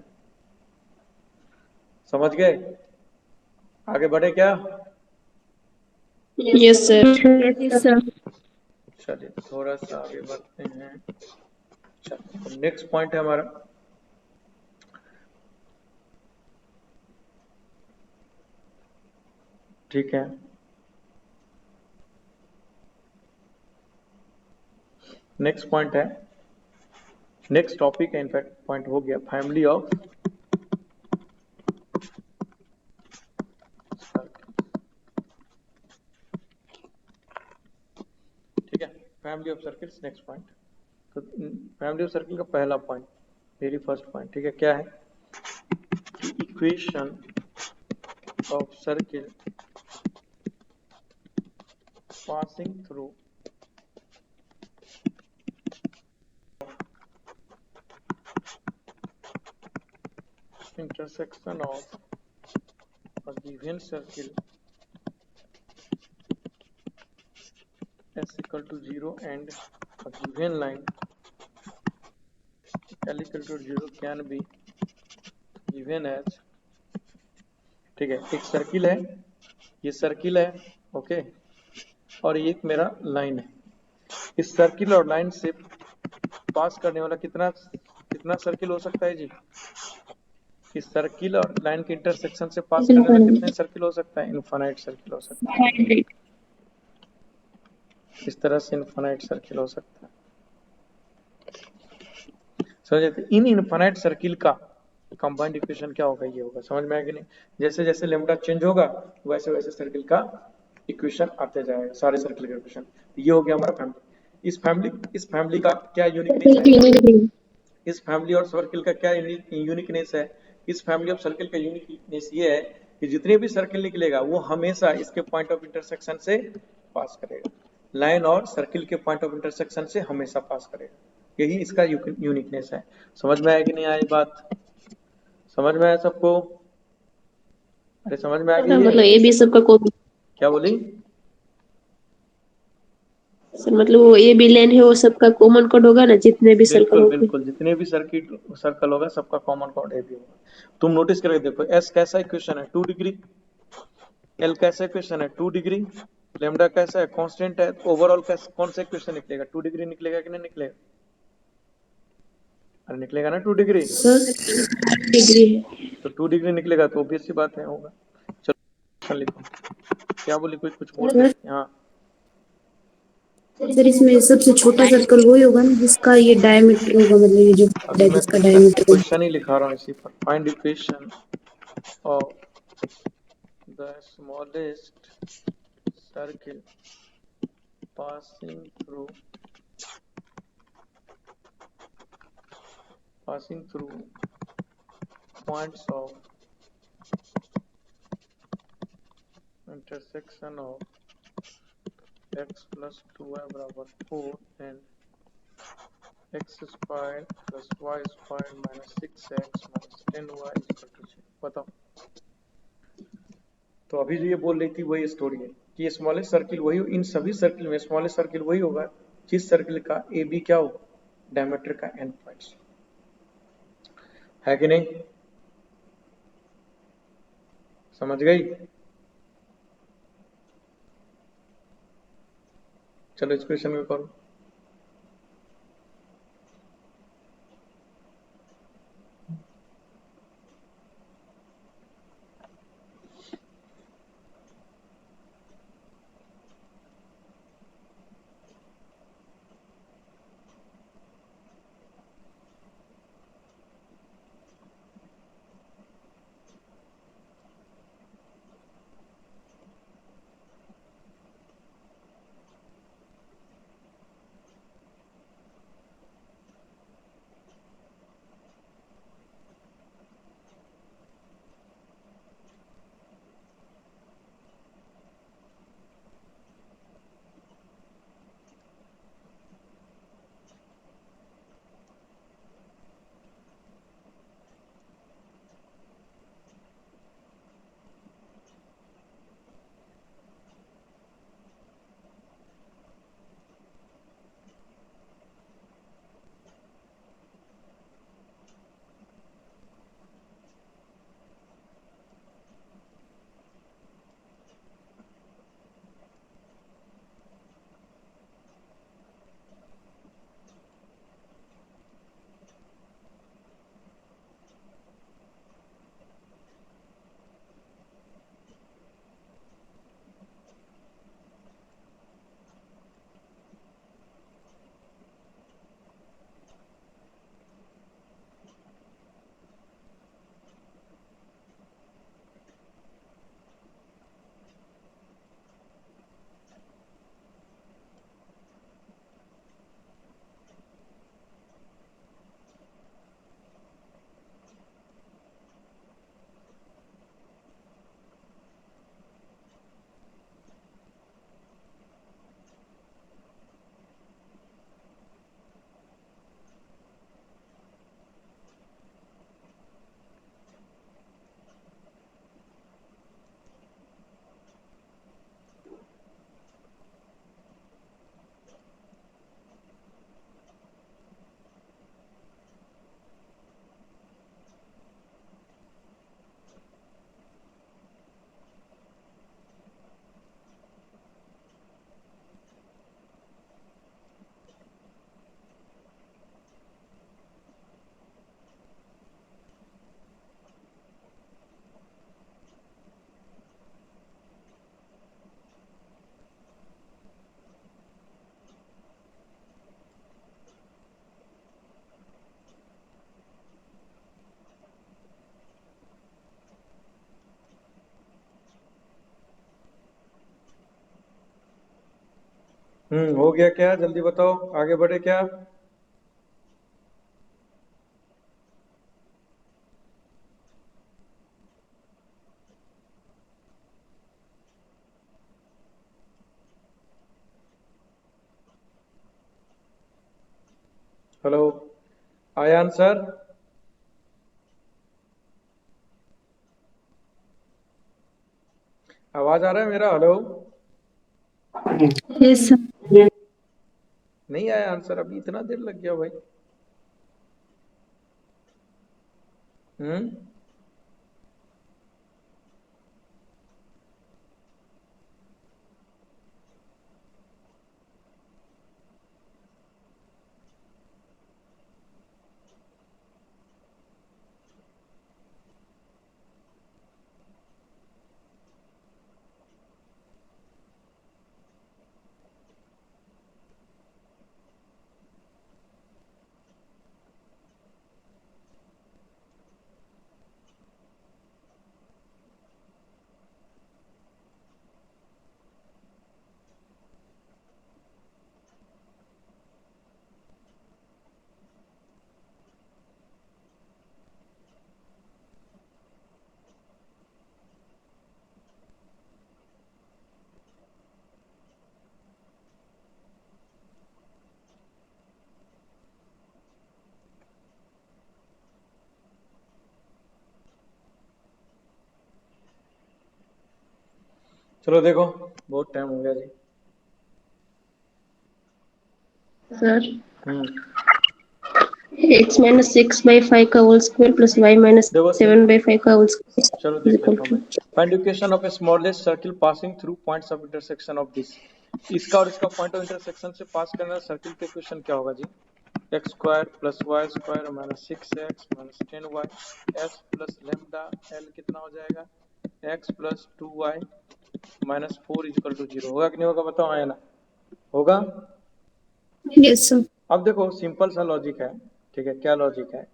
समझ गए? आगे बढ़े क्या? Yes sir. Yes sir. चलिए थोड़ा सा आगे बढ़ते हैं। चलिए, नेक्स्ट पॉइंट है हमारा, ठीक है। नेक्स्ट पॉइंट है, नेक्स्ट टॉपिक है, इनफैक्ट पॉइंट हो गया, फैमिली ऑफ। ठीक है, family of circles, next point. तो फैमिली ऑफ सर्किल का पहला पॉइंट, वेरी फर्स्ट पॉइंट, ठीक है, क्या है? Equation of circle passing through intersection of a given circle s equal to 0 and a given line l equal to 0 can be given as, ठीक है, एक सर्किल है, ये सर्किल है, ओके, और ये एक मेरा लाइन है। इस सर्किल और लाइन से पास करने वाला कितना कितना सर्किल हो सकता है जी? इस सर्किल और लाइन के इंटरसेक्शन से पास करने वाला कितने सर्किल हो सकता है? इनफाइनाइट सर्किल हो सकता है। इस तरह से इनफाइनाइट सर्किल हो सकता है। समझे? इन इनफाइनाइट सर्किल का कंबाइंड इक्वेशन क्या होगा? ये होगा। समझ में आया कि नहीं? जैसे जैसे लेम्डा चेंज होगा वैसे वैसे सर्किल का इक्वेशन आते जाएगा, सारे सर्किल का इक्वेशन। ये हो गया हमारा फैमिली। इस फैमिली का क्या यूनिकनेस है? इस फैमिली और सर्किल का क्या यूनिकनेस है? इस फैमिली ऑफ सर्किल का यूनिकनेस ये है कि जितने भी सर्किल निकलेगा वो हमेशा इसके पॉइंट ऑफ इंटरसेक्शन से पास करेगा। लाइन और सर्किल के पॉइंट ऑफ इंटरसेक्शन से हमेशा पास करेगा, यही इसका यूनिकनेस है। समझ में आया कि नहीं आई बात? समझ में आया सबको? अरे समझ में आ गई मतलब है? ये भी सबका कॉमन। क्या बोली? सर मतलब वो ये भी लेन है, वो सबका कॉमन कोड होगा ना, जितने भी सर्कल बिल्कुल होंगे। बिल्कुल, जितने भी सर्कल होगा सबका कॉमन कोड ए भी होगा। तुम नोटिस करके देखो, एस कैसा इक्वेशन है? 2 डिग्री। एल कैसा इक्वेशन है? 2 डिग्री। लेमडा कैसा है? कांस्टेंट है। ओवरऑल कौन सा इक्वेशन निकलेगा? 2 डिग्री निकलेगा कि नहीं निकलेगा? अरे निकलेगा ना 2 डिग्री। सर डिग्री है। तो 2 डिग्री निकलेगा तो ऑब्वियस सी बात है होगा। चलो लिखो, क्या बोली? कुछ बोल रहे थे? हाँ, सर इसमें सबसे छोटा सर्कल वही होगा ना जिसका ये डायमीटर होगा, मतलब ये जो अभी है मैं जिसका डायमीटर होगा। क्वेश्चन ही लिखा रहा हूँ इसी पर। Find equation of the smallest circle passing through points of intersection of x plus 2y बराबर 4 and x square plus y square minus 6x minus 10y equal to 0। बताओ। तो अभी जो ये बोल रही थी वही स्टोरी है कि स्मॉलेस्ट सर्किल वही, इन सभी सर्किल में स्मॉलेस्ट सर्किल वही होगा जिस सर्किल का ए बी क्या हो, डायमीटर का एन पॉइंट्स, है कि नहीं? समझ गई? चलो इस क्वेश्चन में करो। हो गया क्या? जल्दी बताओ, आगे बढ़े क्या? हेलो, आया आंसर? आवाज आ रहा है मेरा? Hello, yes sir. नहीं आया आंसर? अभी इतना देर लग गया भाई। हम्म चलो देखो, बहुत टाइम हो गया जी। सर हम्म x माइनस 6/5 का whole square plus y minus देखो 7/5 का होल चलो स्क्वायर इज देख इक्वल लेता हूँ टू। मैं। Find equation of A smallest circle passing through points of intersection of this. इसका और इसका पॉइंट ऑफ इंटरसेक्शन से पास करने वाला सर्किल का इक्वेशन क्या होगा जी? X square plus Y square minus 6x minus 10y s plus lambda l कितना हो जाएगा? X plus 2y minus 4 equal to 0। होगा कि नहीं होगा बताओ, आया ना? होगा। Yes sir. अब देखो सिंपल सा लॉजिक है, ठीक है? क्या लॉजिक है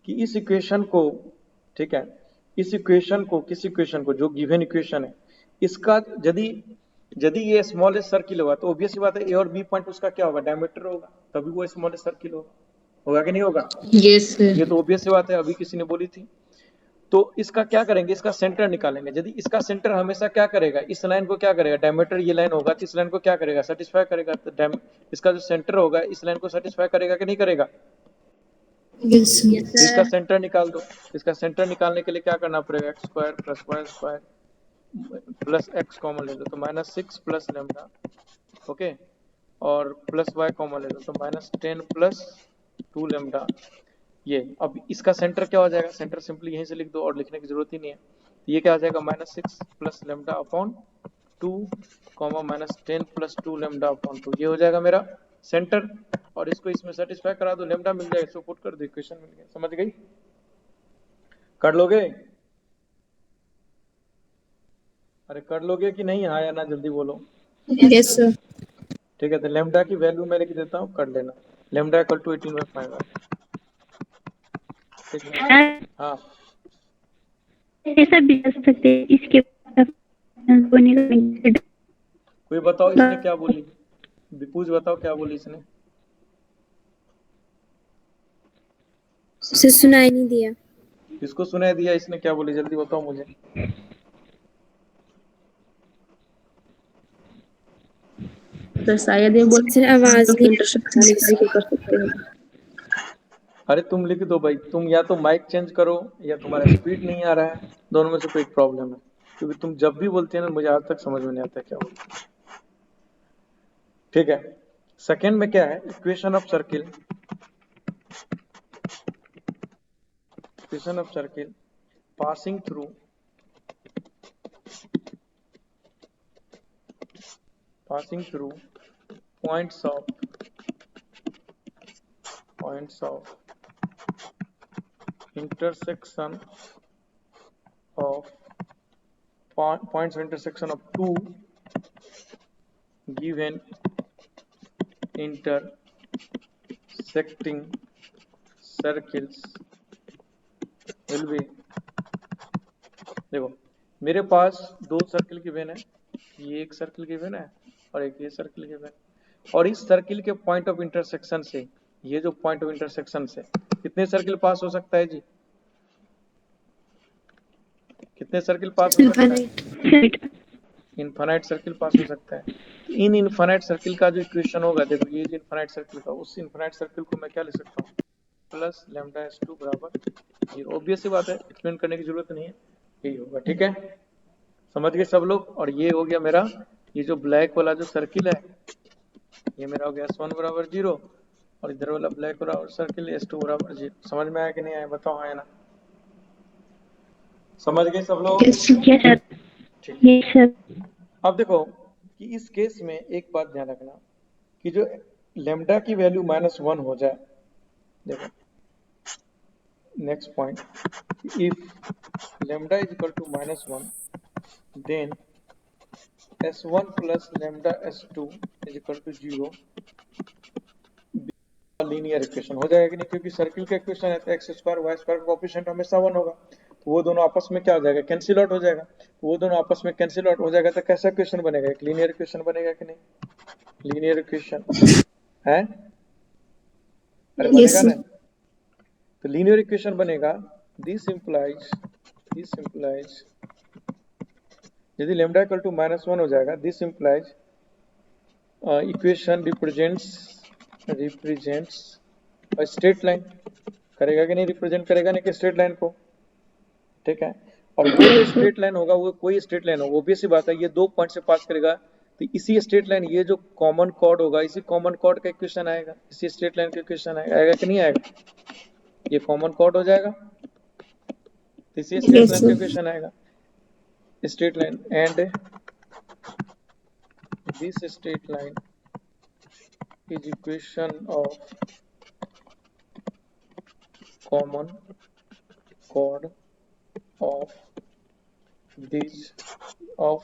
कि इस इक्वेशन को, ठीक है, इस इक्वेशन को, किस इक्वेशन को, जो गिवन इक्वेशन है, इसका यदि यदि ये स्मॉलेस्ट सर्किल होगा तो ऑब्वियस सी बात है ए और बी पॉइंट उसका क्या होगा? डायमीटर होगा, तभी वो स्मॉलेस्ट सर्किल होगा। होगा कि नहीं होगा? Yes sir. ये तो ऑब्वियस सी बात है, अभी किसी ने बोली थी। तो इसका क्या करेंगे? इसका सेंटर निकालेंगे। यदि इसका सेंटर हमेशा क्या करेगा? इस लाइन को क्या करेगा? डायमीटर ये लाइन होगा तो इस लाइन को क्या करेगा? सेटिस्फाई करेगा। तो इसका जो सेंटर होगा इस लाइन को सेटिस्फाई करेगा कि नहीं करेगा? Yes sir. तो इसका सेंटर निकाल दो। इसका सेंटर निकालने के लिए क्या करना पड़ेगा? X square plus Y square plus x common ले लो तो माइनस 6 प्लस लेमडा, ओके, और प्लस वाई कॉमन ले लो तो माइनस 10 प्लस 2 लेमडा। ये अब इसका सेंटर क्या हो जाएगा? सेंटर सिंपली यहीं से लिख दो और लिखने की जरूरत ही नहीं है। ये क्या आ जाएगा? Minus 6 plus lambda upon 2 comma minus 10 plus 2 lambda upon 2। ये हो जाएगा मेरा सेंटर, और इसको इसमें सेटिस्फाई करा दो, लेमडा मिल जाएगा, इसको पुट कर दो, इक्वेशन मिल गया। समझ गई? कर लोगे? अरे कर लोगे कि नहीं? हाँ या ना, जल्दी बोलो। Yes sir. ठीक है, तो लेमडा की वैल्यू मैं लिख देता हूँ, कर लेना। लेमडा इक्वल टू 18/5 है, ठीक है? हाँ ऐसा भी कर सकते हैं इसके वो निकालेंगे। कोई बताओ इसने क्या बोली? विपूज बताओ क्या बोली इसने? उसे सुनाई नहीं दिया। किसको सुनाई दिया? इसने क्या बोली? जल्दी बताओ मुझे। तो शायद ये बोल सर आवाज नहीं इंटरसेक्शन निकाल के कर सकते हैं। अरे तुम लिख दो भाई, तुम या तो माइक चेंज करो या तुम्हारा स्पीड नहीं आ रहा है, दोनों में से कोई प्रॉब्लम है। क्योंकि तुम जब भी बोलते हैं ना, मुझे आज तक समझ में नहीं आता क्या बोलते हैं। ठीक है, सेकेंड में क्या है? Equation of circle, equation of circle passing through points of intersection of points of intersection of two given intersecting circles will be। देखो मेरे पास दो सर्किल गिवन है, ये एक सर्किल गिवन है और एक ये सर्किल गिवन है, और इस सर्किल के पॉइंट ऑफ इंटरसेक्शन से, ये जो पॉइंट ऑफ इंटरसेक्शन से कितने सर्किल पास हो सकता है जी? कितने सर्किल पास हो सकता है? इनफाइनाइट सर्किल पास हो सकता है। तो इन इनफाइनाइट सर्किल का जो इक्वेशन होगा, देखो ये इनफाइनाइट सर्किल का, उस इनफाइनाइट सर्किल को मैं क्या लिख सकता हूँ? प्लस लैम्डा एस टू बराबर 0। ऑब्वियस सी बात है, एक्सप्लेन करने की जरूरत नहीं है, यही होगा। ठीक है, समझ गए सब लोग? और ये हो गया मेरा, ये जो ब्लैक वाला जो सर्किल है, ये मेरा हो गया S1 बराबर 0, और इधर वाला ब्लैक बराबर सर्किल S2 बराबर 0। समझ में आया कि नहीं आया बताओ? आया ना? समझ गए सब लोग? ठीक है। Yes sir. अब देखो कि इस केस में एक बात ध्यान रखना कि जो लेमडा की वैल्यू -1 हो जाए, देखो next point, if lambda is equal to -1 then S1 plus lambda S2 is equal to 0 linear equation हो जाएगा कि नहीं? क्योंकि सर्किल का इक्वेशन है तो एक्स स्क्वायर वाई स्क्वायर का कोएफिशिएंट हमेशा 1 होगा, तो वो दोनों आपस में क्या हो जाएगा? कैंसिल आउट हो जाएगा। तो वो दोनों आपस में कैंसिल आउट हो जाएगा तो कैसा इक्वेशन बनेगा? एक लीनियर इक्वेशन बनेगा कि नहीं? लीनियर इक्वेशन है, अरे यस बनेगा सर। ना? तो लीनियर इक्वेशन बनेगा, दिस इंप्लाइज यदि लेमडा इक्वल टू -1 हो जाएगा, this implies equation represents straight line. करेगा कि नहीं? रिप्रेजेंट करेगा नहीं कि स्ट्रेट लाइन को? ठीक है, और वो जो स्ट्रेट लाइन होगा वो कोई स्ट्रेट लाइन होगा, ऑब्वियस सी बात है, ये 2 पॉइंट से पास करेगा, तो इसी स्ट्रेट लाइन, ये जो कॉमन कॉर्ड होगा, इसी कॉमन कॉर्ड का इक्वेशन आएगा, इसी स्ट्रेट लाइन का इक्वेशन आएगा कि नहीं आएगा? ये कॉमन कॉर्ड हो जाएगा, तो इसी स्ट्रेट यस लाइन का सर। इक्वेशन आएगा, straight line, and this straight line is equation of common chord of these of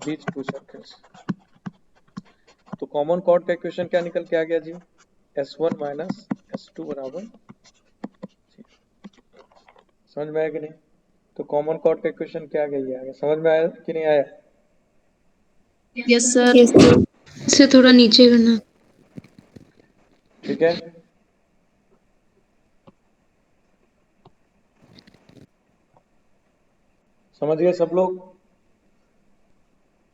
these two circles। तो कॉमन कॉर्ड का इक्वेशन क्या निकल के आ गया जी? S1 माइनस S2 बराबर 0। समझ में आया कि नहीं? तो कॉमन कॉर्ड का इक्वेशन क्या आ गया, ये आ गया। समझ में आया कि नहीं आया? Yes sir. Yes sir. इसे थोड़ा नीचे करना। ठीक है, समझ गए सब लोग?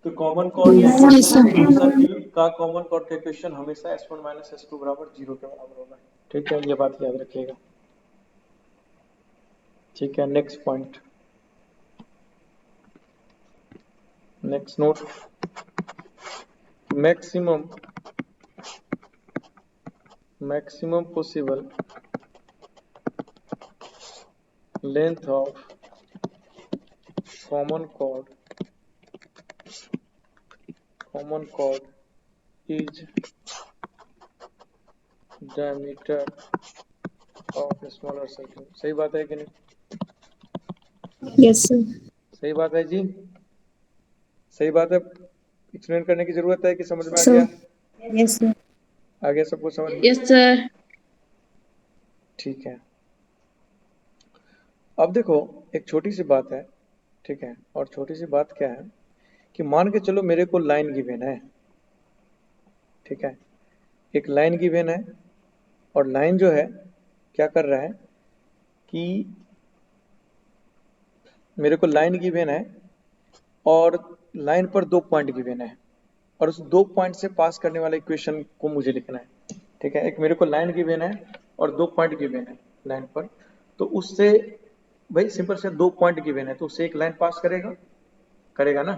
तो कॉमन कॉर्ड का यस सर। सर्किल का कॉमन कॉर्ड का इक्वेशन हमेशा S1 माइनस S2 बराबर 0 के बराबर होगा। ठीक है, ये बात याद रखिएगा। ठीक है, next point, next note, maximum possible length of common chord is diameter of a smaller circle। सही बात है कि नहीं? Yes sir. सही बात है जी, सही बात है। एक्सप्लेन करने की जरूरत है कि समझ में आ सर। गया? Yes sir. आ गया सबको समझ में? Yes sir. ठीक है, अब देखो एक छोटी सी बात है, ठीक है, और छोटी सी बात क्या है कि मान के चलो मेरे को लाइन गिवन है, ठीक है, एक लाइन गिवन है, और लाइन जो है क्या कर रहा है कि मेरे को लाइन गिवन है और लाइन पर 2 पॉइंट गिवन है, और उस 2 पॉइंट से पास करने वाले इक्वेशन को मुझे लिखना है। ठीक है, एक मेरे को लाइन गिवन है और 2 पॉइंट गिवन है लाइन पर, तो उससे भाई सिंपल से 2 पॉइंट गिवन है, तो उससे एक लाइन पास करेगा, करेगा ना?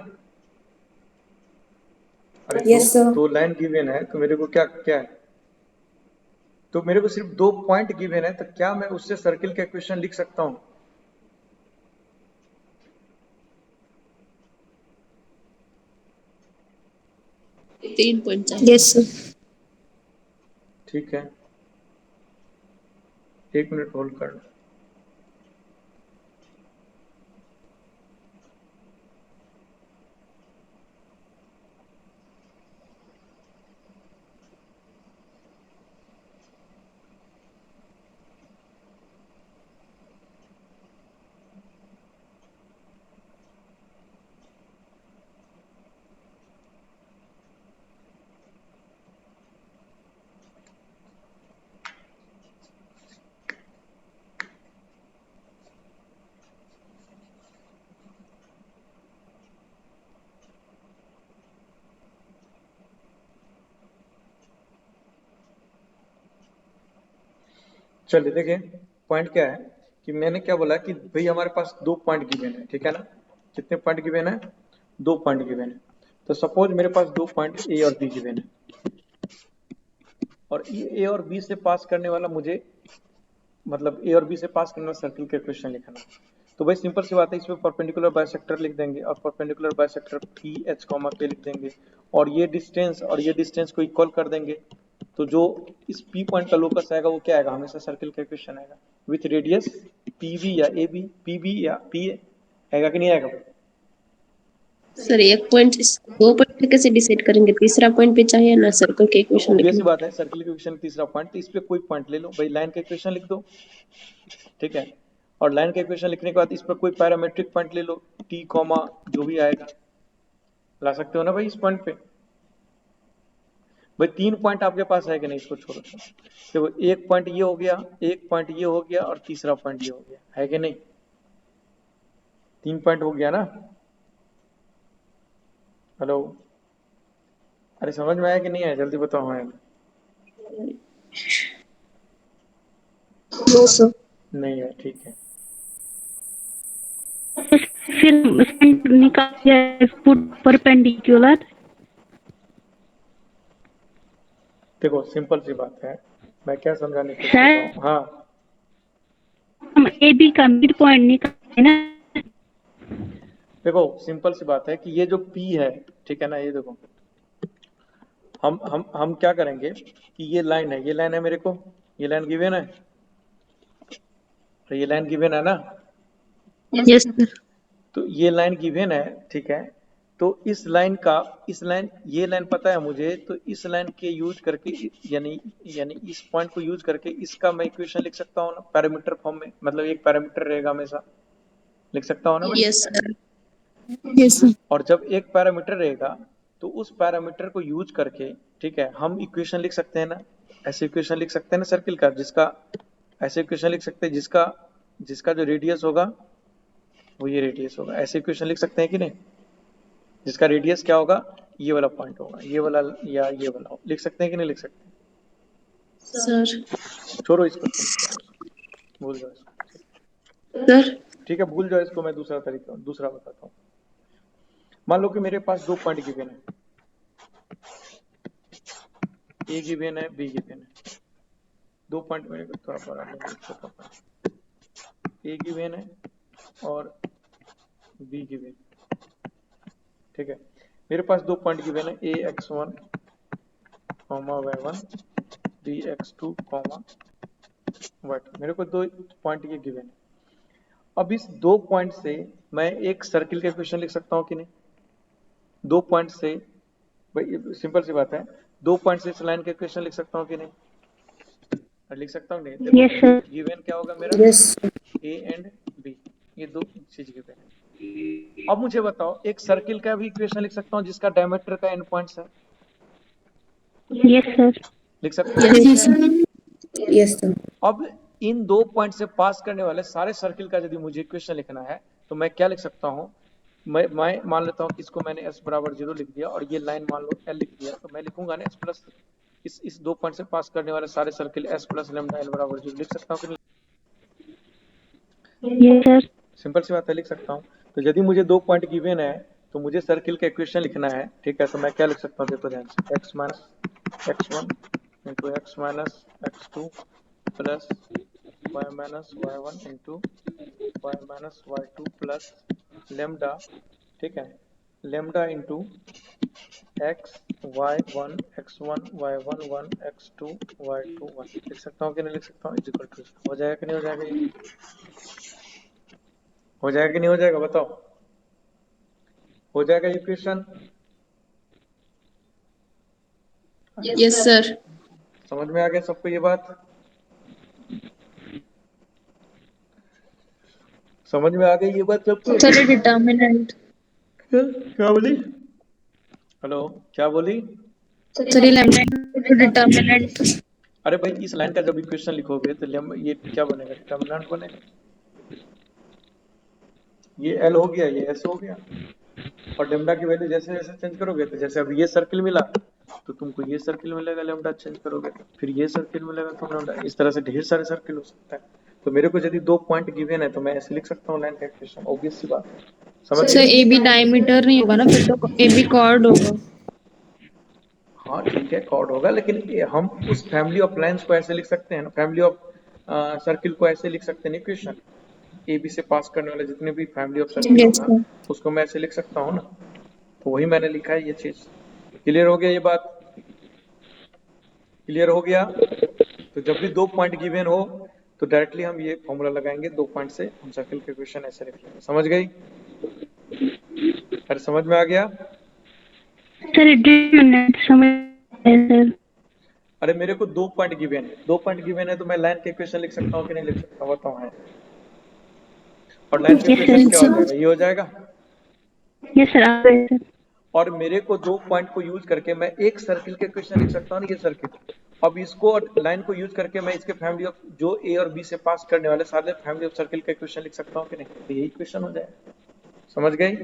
अरे यस सर। तो लाइन गिवन है तो मेरे को क्या क्या है, तो मेरे को सिर्फ 2 पॉइंट गिवन है, तो क्या मैं उससे सर्किल का इक्वेशन लिख सकता हूँ? तीन पॉइंट चाहिए। Yes sir. ठीक है, 1 मिनट होल्ड कर लो। चलिए देखिए, पॉइंट क्या है कि मैंने क्या बोला कि भाई हमारे पास 2 पॉइंट गिवन है, ठीक है ना? कितने पॉइंट गिवन है? 2 पॉइंट गिवन है। तो सपोज मेरे पास 2 पॉइंट ए और बी गिवन है, और ए और बी से पास करने वाला मुझे, मतलब ए और बी से पास करने वाला सर्किल का इक्वेशन लिखना। तो भाई सिंपल सी बात है, इसमें परपेंडिकुलर बाइसेक्टर लिख देंगे, और perpendicular bisector P H comma के लिख देंगे, और ये डिस्टेंस को इक्वल कर देंगे। तो जो इस पी पॉइंट का लोकस आएगा वो क्या आएगा? हमेशा सर्किल का इक्वेशन आएगा विथ रेडियस पीवी या ए बी, पीबी या पी आएगा कि नहीं आएगा? सर एक पॉइंट, 2 पॉइंट कैसे डिसाइड करेंगे? तीसरा पॉइंट पे चाहिए ना सर्कल के तो इक्वेशन ऑब्वियस सी लिखना। बात है, सर्किल का इक्वेशन तीसरा पॉइंट, तो इस पे कोई पॉइंट ले लो भाई, लाइन का इक्वेशन लिख दो, ठीक है, और लाइन का इक्वेशन लिखने के बाद इस पर कोई पैरामेट्रिक पॉइंट ले लो, टी कॉमा जो भी आएगा ला सकते हो ना भाई इस पॉइंट पे। भाई 3 पॉइंट आपके पास है कि नहीं? इसको छोड़ो, देखो एक पॉइंट ये हो गया, एक पॉइंट ये हो गया, और तीसरा पॉइंट ये हो गया, है कि नहीं? 3 पॉइंट हो गया ना? हेलो, अरे समझ में आया कि नहीं आया? जल्दी बताओ। हमें नो सर। नहीं है, ठीक है। फिर सेंटर निकाल दिया, पुट परपेंडिकुलर। देखो सिंपल सी बात है, मैं क्या समझाने की कोशिश कर सर रहा हूँ। हाँ हम ए बी का मिड पॉइंट निकाले ना। देखो सिंपल सी बात है कि ये जो P है, ठीक है ना, ये देखो हम क्या करेंगे कि ये लाइन है, ये लाइन है मेरे को, ये लाइन गिवन है, तो ये लाइन गिवन है ना, यस सर। तो ये लाइन गिवन है, ठीक है। तो इस लाइन ये लाइन पता है मुझे, तो इस लाइन के यूज करके यानी यानी इस पॉइंट को यूज करके इसका मैं इक्वेशन लिख सकता हूँ ना पैरामीटर फॉर्म में, मतलब एक पैरामीटर रहेगा हमेशा, लिख सकता हूँ ना मैं। Yes sir. Yes sir. और जब एक पैरामीटर रहेगा तो उस पैरामीटर को यूज करके, ठीक है, हम इक्वेशन लिख सकते हैं ना, ऐसे इक्वेशन लिख सकते हैं ना सर्किल का, जिसका ऐसे इक्वेशन लिख सकते हैं जिसका जिसका जो रेडियस होगा वो ये रेडियस होगा, ऐसे इक्वेशन लिख सकते हैं कि नहीं, जिसका रेडियस क्या होगा, ये वाला पॉइंट होगा, ये वाला या ये वाला, लिख सकते हैं कि नहीं लिख सकते। सर। छोड़ो इसको, तुम छोड़ो इसको, भूल जाओ इसको, सर। ठीक है, भूल जाओ इसको, मैं दूसरा बताता हूँ। मान लो कि मेरे पास दो पॉइंट गिवन है, ए गिवन है, बी गिवन है, दो पॉइंट मेरे को थोड़ा बड़ा छोटा पॉइंट, ए गिवन है और बी गिवन, ठीक है। मेरे पास दो पॉइंट गिवन है, A x one comma y one, B x two comma y two, मेरे को दो पॉइंट ये गिवन है। अब इस दो पॉइंट से मैं एक सर्किल का इक्वेशन लिख सकता हूँ कि नहीं, दो पॉइंट से, भाई सिंपल सी बात है, दो पॉइंट से इस लाइन का इक्वेशन लिख सकता हूँ कि नहीं, लिख सकता हूँ नहीं। देखो यस सर। गिवन क्या होगा मेरा, यस ए एंड बी, ये दो चीज गिवन है। अब मुझे बताओ एक सर्किल का भी इक्वेशन लिख सकता हूँ जिसका डायमीटर का एंड पॉइंट्स है, यस सर। लिख सकता हूँ। Yes sir. Yes sir. अब इन दो पॉइंट से पास करने वाले सारे सर्किल का यदि मुझे इक्वेशन लिखना है तो मैं क्या लिख सकता हूँ, मैं मान लेता हूँ कि इसको मैंने s बराबर 0 लिख दिया और ये लाइन मान लो l लिख दिया, तो मैं लिखूंगा ना s प्लस इस दो पॉइंट से पास करने वाले सारे circle s plus lambda l बराबर 0 लिख सकता हूँ कि नहीं। Yes sir. सिंपल सी बात है, लिख सकता हूँ। तो यदि मुझे दो पॉइंट गिवन है तो मुझे सर्किल का इक्वेशन लिखना है, ठीक है, तो मैं क्या लिख सकता हूँ, देखो ध्यान से, x minus x one into x minus x two plus y minus y one into y minus y two plus lambda, ठीक है, lambda into x y one x one y one one x two y two one, लिख सकता हूँ कि नहीं लिख सकता हूँ, इक्वल टू, हो जाएगा कि नहीं हो जाएगा, ये हो जाएगा कि नहीं हो जाएगा, बताओ, हो जाएगा इक्वेशन। Yes sir. समझ में आ गया सबको ये बात, समझ में आ गई ये बात सबको। Sir determinant. क्या बोली, हेलो क्या बोली, सर ये लैम्डा डिटर्मिनेंट। अरे भाई इस लाइन का जब इक्वेशन लिखोगे तो ये क्या बनेगा, डिटर्मिनेंट बनेगा, ये एल हो गया, ये एस हो गया, और लेमडा की वैल्यू जैसे जैसे चेंज करोगे, तो जैसे अब ये सर्किल मिला तो तुमको ये सर्किल मिलेगा, लेमडा चेंज करोगे तो फिर ये सर्किल मिलेगा तो लेमडा, इस तरह से ढेर सारे सर्किल हो सकता है। तो मेरे को यदि दो पॉइंट गिवन है तो मैं ऐसे लिख सकता हूँ लाइन का इक्वेशन, ऑब्वियस सी बात है, समझ सर गए। ए बी डायमीटर नहीं होगा ना, फिर तो ए बी कॉर्ड होगा। हाँ ठीक है, कॉर्ड होगा, लेकिन हम उस फैमिली ऑफ लाइंस को ऐसे लिख सकते हैं ना, फैमिली ऑफ सर्किल को ऐसे लिख सकते हैं इक्वेशन, ए बी से पास करने वाले जितने भी फैमिली ऑफ सर्किल यस होगा सर। उसको मैं ऐसे लिख सकता हूँ ना, तो वही मैंने लिखा है, ये चीज क्लियर हो गया, ये बात क्लियर हो गया। तो जब भी दो पॉइंट गिवन हो तो डायरेक्टली हम ये फॉर्मूला लगाएंगे, दो पॉइंट से हम सर्किल के इक्वेशन ऐसे लिख लेंगे, समझ गई, अरे समझ में आ गया। सर डिटर्मिनेंट समझ आया सर। अरे मेरे को दो पॉइंट गिवन है, दो पॉइंट गिवन है तो मैं लाइन के इक्वेशन लिख सकता हूँ कि नहीं लिख सकता, बताओ है, और लाइन का यस इक्वेशन क्या हो सर। जाएगा, ये हो जाएगा। यस सर आ गए सर। और मेरे को दो पॉइंट को यूज करके मैं एक सर्किल के इक्वेशन लिख सकता हूँ ना, ये सर्किल, अब इसको और लाइन को यूज करके मैं इसके फैमिली ऑफ जो ए और बी से पास करने वाले सारे फैमिली ऑफ सर्किल का इक्वेशन लिख सकता हूँ कि नहीं, तो यही इक्वेशन हो जाएगा, समझ गई।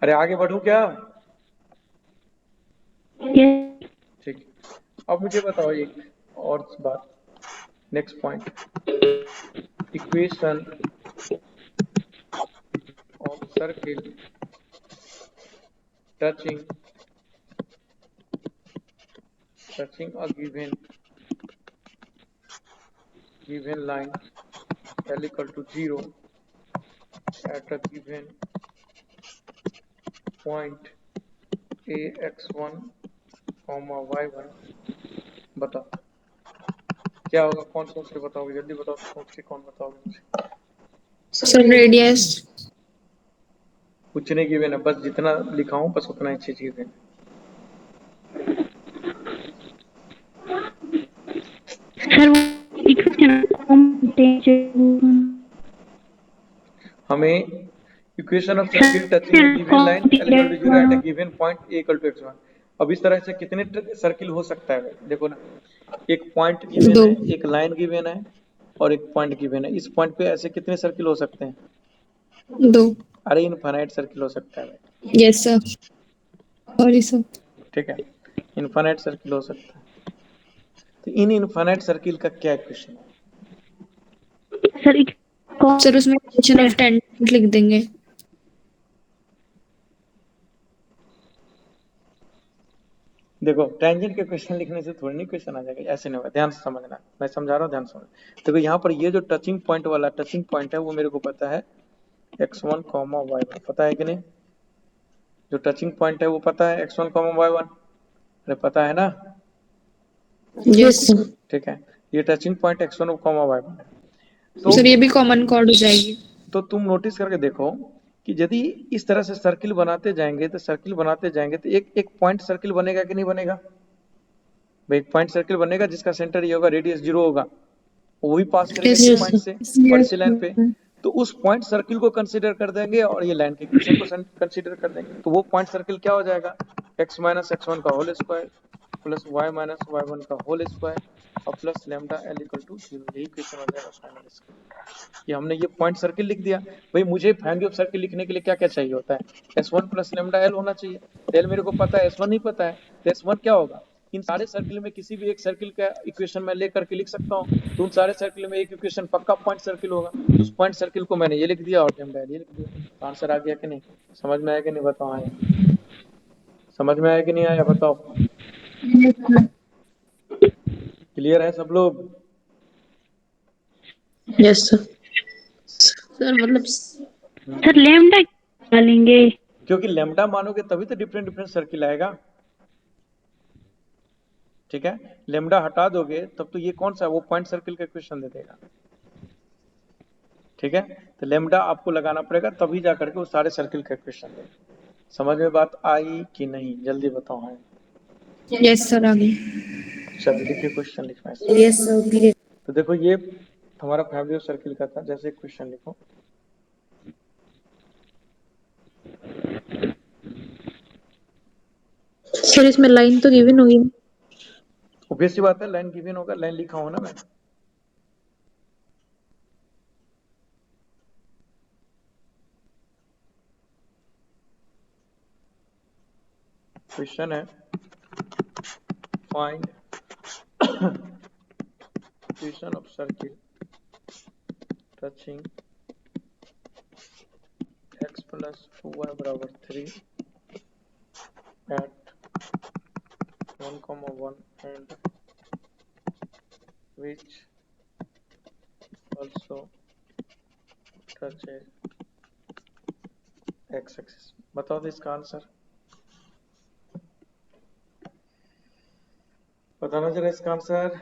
अरे आगे बढ़ूं क्या, यस। ठीक, अब मुझे बताओ एक और बात, next point, equation circle touching a given line L equal to 0 at a given point ax1, y1। बताओ क्या होगा, कौन सोच के बताओगे, जल्दी बताओ, सोच के कौन बताओगे मुझे। Sir radius. कुछ नहीं गिवन है, बस जितना लिखा हूं बस उतना ही चीज गिवन है। सर वो हमें equation of circle touching a given line L equal to 0 at a given point A equal to x1। अब इस तरह से कितने सर्किल हो सकता है, देखो ना, एक पॉइंट गिवन दो। है, एक लाइन गिवन है और एक पॉइंट गिवन है। इस पॉइंट पे ऐसे कितने सर्किल हो सकते हैं? 2। अरे इनफाइनाइट सर्किल हो सकता है भाई, यस सर। Sorry sir. ठीक है, इनफाइनाइट सर्किल हो सकता है। तो इन इनफाइनाइट सर्किल का क्या इक्वेशन है? सर सर उसमें इक्वेशन ऑफ टेंजेंट लिख देंगे। देखो टेंजेंट के क्वेश्चन लिखने से थोड़ी नहीं क्वेश्चन आ जाएगा, ऐसे नहीं होगा, ध्यान से समझना, मैं समझा रहा हूँ, ध्यान से समझ। देखो यहाँ पर ये जो टचिंग पॉइंट वाला टचिंग पॉइंट है वो मेरे को पता है x1, y1, पता है कि नहीं? जो टचिंग पॉइंट है वो पता है x1, y1, अरे पता है ना? Yes sir. ठीक है, ये टचिंग पॉइंट x1, y1 है। तो सर ये भी कॉमन कॉर्ड हो जाएगी। तो तुम नोटिस करके देखो कि यदि इस तरह से सर्किल बनाते जाएंगे तो एक एक पॉइंट सर्किल बनेगा कि नहीं बनेगा भाई? एक पॉइंट सर्किल बनेगा जिसका सेंटर ये होगा, रेडियस 0 होगा, वो भी पास करेगा यस इसी सर। पॉइंट से वर्टिकल लाइन पे। तो उस पॉइंट सर्किल को कंसीडर कर देंगे और ये लाइन के इक्वेशन को कंसीडर कर देंगे। तो वो पॉइंट सर्किल क्या हो जाएगा? x माइनस x1 का whole square plus y minus y1 का होल स्क्वायर और plus lambda L equal to 0। यही इक्वेशन हो जाएगा फाइनल इसका। कि हमने ये पॉइंट सर्किल लिख दिया। भाई मुझे फैमिली ऑफ सर्किल लिखने के लिए क्या क्या चाहिए होता है? S1 प्लस लैम्डा L होना चाहिए। L मेरे को पता है, S1 नहीं पता है, तो S1 क्या होगा? इन सारे सर्किल में किसी भी एक सर्किल का इक्वेशन मैं लेकर के लिख सकता हूँ। तो उन सारे सर्किल में एक इक्वेशन पक्का पॉइंट सर्किल होगा। उस पॉइंट सर्किल को मैंने ये लिख दिया और लैम्डा L ये लिख दिया। तो आंसर आ गया कि नहीं? समझ में आया कि नहीं? बताओ आया? समझ में आया कि नहीं आया? बताओ। क्लियर है सब लोग? Yes sir. सर मतलब सर लैम्डा डालेंगे। क्योंकि लैम्डा मानोगे तभी तो डिफरेंट डिफरेंट सर्किल आएगा। ठीक है, लेमडा हटा दोगे तब तो ये कौन सा वो पॉइंट सर्किल का इक्वेशन दे देगा। ठीक है, तो लेमडा आपको लगाना पड़ेगा तभी जा करके वो सारे सर्किल का इक्वेशन देगा। समझ में बात आई कि नहीं? जल्दी बताओ। हाँ यस सर आगे। चलिए लिखिए क्वेश्चन लिखना है। यस सर धीरे। तो देखो ये हमारा फैमिली ऑफ सर्किल का था। जैसे क्वेश्चन लिखो, सर इसमें लाइन तो गिवन होगी। ऑब्वियस सी बात है, लाइन गिवन होगा, लाइन लिखा हो ना मैं। क्वेश्चन है find equation of circle touching x plus 2y बराबर 3 at 1, 1 and which also touches x axis। बताओ तो इसका आंसर बताना जरा, इसका आंसर।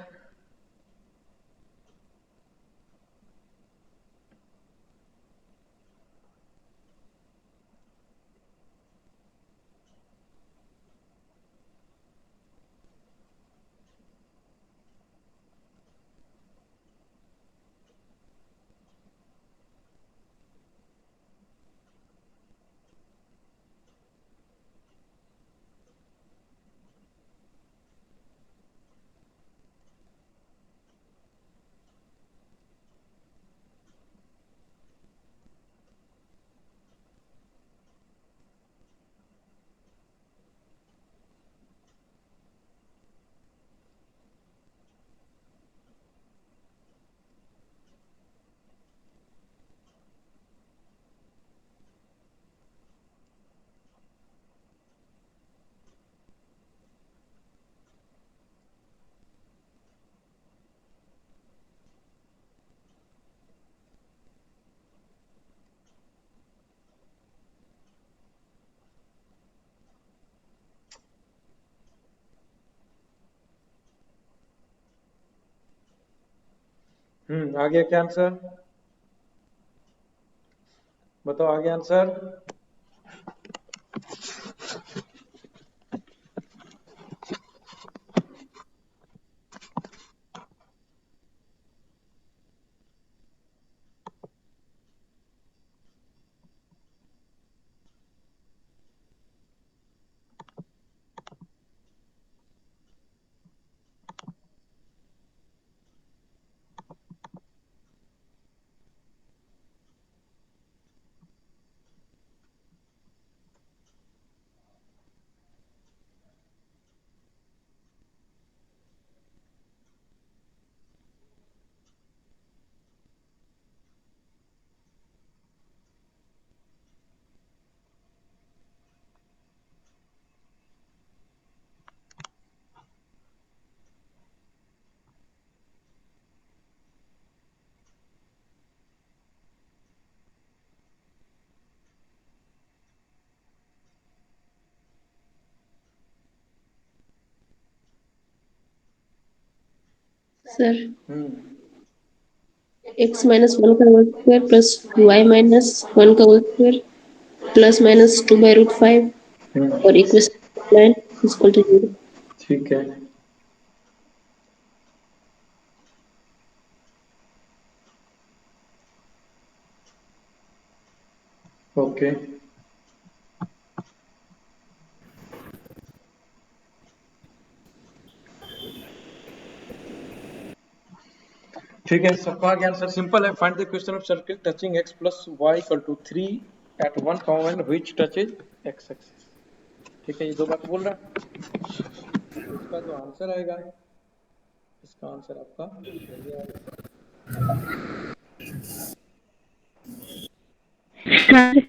आ गया क्या आंसर? बताओ आ गया answer? Sir hmm x minus 1 का whole square plus y minus 1 का होल स्क्वायर प्लस माइनस 2/√5 और इक्वेशन 9 इक्वल टू 0। ठीक है। ओके ठीक है, सबका आगे आंसर सिंपल है। Find the equation of circle touching x plus y equal to 3 at 1 common which touches x axis. ठीक है, ये दो बात बोल रहा है। इसका जो आंसर आएगा, इसका आंसर आपका यही आएगा। सर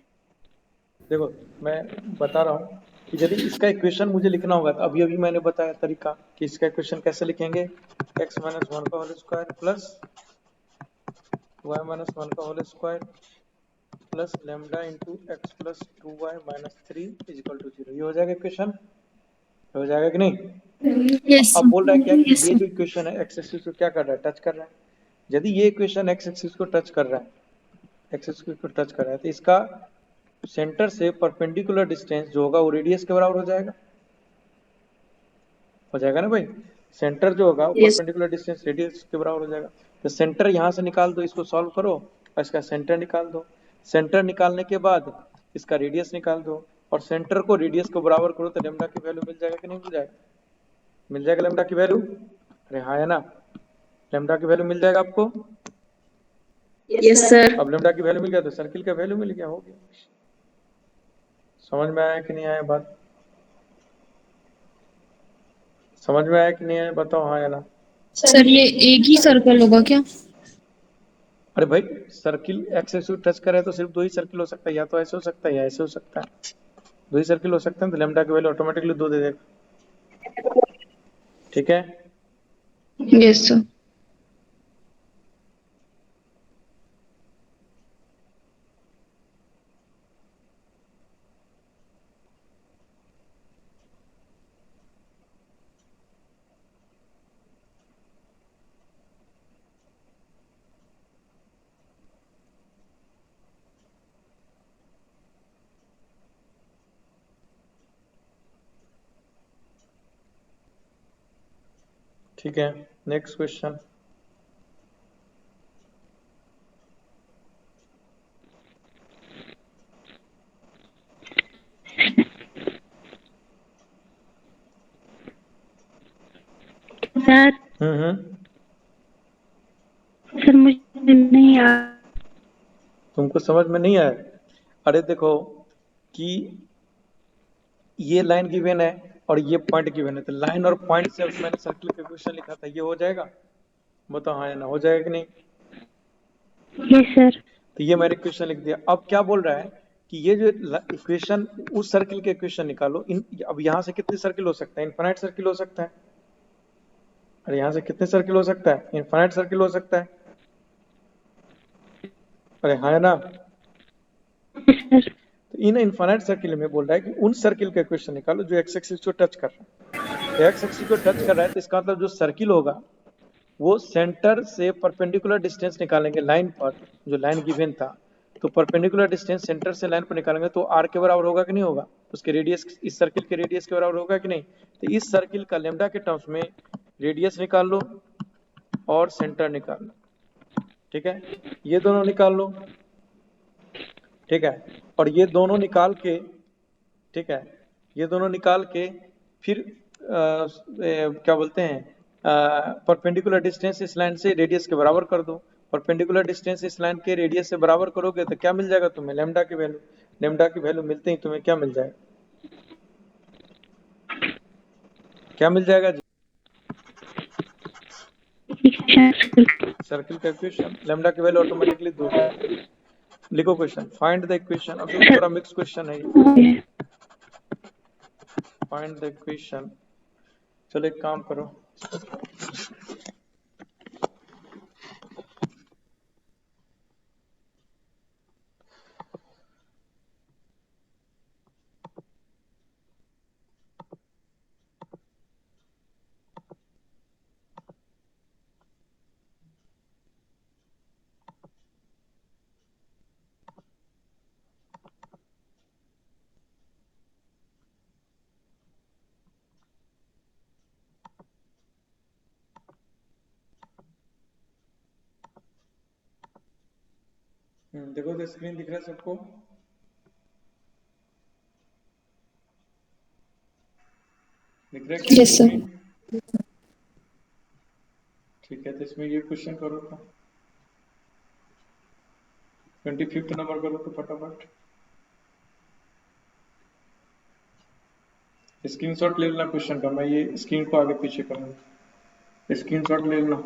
देखो, मैं बता रहा हूँ कि यदि इसका इक्वेशन मुझे लिखना होगा तो अभी अभी मैंने बताया तरीका कि इसका इक्वेशन कैसे लिखेंगे। x माइनस 1 का whole square plus y minus 1 का whole square plus lambda into x plus 2y minus 3 is equal to 0। ये हो जाएगा इक्वेशन, हो जाएगा कि नहीं? यस अब बोल रहा है क्या कि यस ये सर। जो इक्वेशन है एक्स एक्सिस को क्या कर रहा है, टच कर रहा है। यदि ये इक्वेशन एक्स एक्सिस को टच कर रहा है, एक्स एक्सिस को टच कर रहा है, तो इसका सेंटर से परपेंडिकुलर डिस्टेंस जो होगा वो रेडियस के बराबर हो जाएगा ना भाई। सेंटर जो होगा वो यस परपेंडिकुलर डिस्टेंस रेडियस के बराबर हो जाएगा। तो सेंटर यहाँ से निकाल दो, इसको सॉल्व करो और इसका सेंटर निकाल दो। सेंटर निकालने के बाद इसका रेडियस निकाल दो और सेंटर को रेडियस को बराबर करो तो लेमडा की वैल्यू मिल जाएगा कि नहीं मिल जाएगा? मिल जाएगा लेमडा की वैल्यू। अरे हाँ है ना, लेमडा की वैल्यू मिल जाएगा आपको। Yes sir. अब लेमडा की वैल्यू मिल गया तो सर्किल का वैल्यू मिल गया, हो गया। समझ में आया कि नहीं आया बात? समझ में आया कि नहीं आया बताओ, हाँ या ना? सर ये एक ही सर्कल होगा क्या? अरे भाई, सर्किल एक्स एक्सिस टच करे तो सिर्फ दो ही सर्किल हो सकता है, या तो ऐसे हो सकता है या ऐसे हो सकता है। दो ही सर्किल हो सकते हैं तो लेमडा की वैल्यू ऑटोमेटिकली दो दे देगा। ठीक है, यस सर। ठीक है, नेक्स्ट क्वेश्चन। सर हम्म, सर मुझे नहीं आ तुमको समझ में नहीं आया? अरे देखो कि ये लाइन गिवन है और ये पॉइंट गिवन है, तो लाइन और पॉइंट से अभी मैंने सर्किल का क्वेश्चन लिखा था, ये हो जाएगा? बताओ हाँ या ना, हो जाएगा कि नहीं? Yes sir. तो ये मैंने क्वेश्चन लिख दिया। अब क्या बोल रहा है कि ये जो इक्वेशन, उस सर्किल के इक्वेशन निकालो। अब यहाँ से कितने सर्किल हो सकते हैं? इनफाइनाइट सर्किल हो सकता है। अरे यहाँ से कितने सर्किल हो सकता है? इनफाइनाइट सर्किल हो सकता है। अरे हाँ है ना? Yes sir. तो इन इनफाइनाइट सर्किल में बोल रहा है कि उन सर्किल का इक्वेशन निकालो जो एक्स एक्सिस को टच कर रहा है। तो एक्स एक्सिस को टच कर रहा है तो इसका मतलब जो सर्किल होगा वो सेंटर से परपेंडिकुलर डिस्टेंस निकालेंगे लाइन पर, जो लाइन गिवन था, तो परपेंडिकुलर डिस्टेंस सेंटर से लाइन पर निकालेंगे तो आर के बराबर होगा कि नहीं होगा, उसके रेडियस, इस सर्किल के रेडियस के बराबर होगा कि नहीं। तो इस सर्किल का लेमडा के टर्म्स में रेडियस निकाल लो और सेंटर निकाल लो, ठीक है, ये दोनों निकाल लो, ठीक है, और ये दोनों निकाल के, ठीक है, ये दोनों निकाल के फिर क्या बोलते हैं, परपेंडिकुलर डिस्टेंस इस लाइन से रेडियस के बराबर कर दो। परपेंडिकुलर डिस्टेंस इस लाइन के रेडियस से बराबर करोगे तो क्या मिल जाएगा तुम्हें, लेमडा की वैल्यू। लेमडा की वैल्यू मिलते ही तुम्हें क्या मिल जाएगा, क्या मिल जाएगा जी, सर्किल का इक्वेशन, लेमडा की वैल्यू ऑटोमेटिकली 2 हो जाएगी। लिखो क्वेश्चन, फाइंड द इक्वेशन। अब देखो थोड़ा मिक्स क्वेश्चन है ये, फाइंड द इक्वेशन। चलो एक काम करो, देखो तो स्क्रीन दिख रहा है सबको, दिख रहा है क्या यस सर। स्क्रीन, ठीक है, तो इसमें ये क्वेश्चन करो तो 25th नंबर करो तो फटाफट, स्क्रीनशॉट ले लेना क्वेश्चन का, मैं ये स्क्रीन को आगे पीछे करूंगा, स्क्रीनशॉट ले लेना।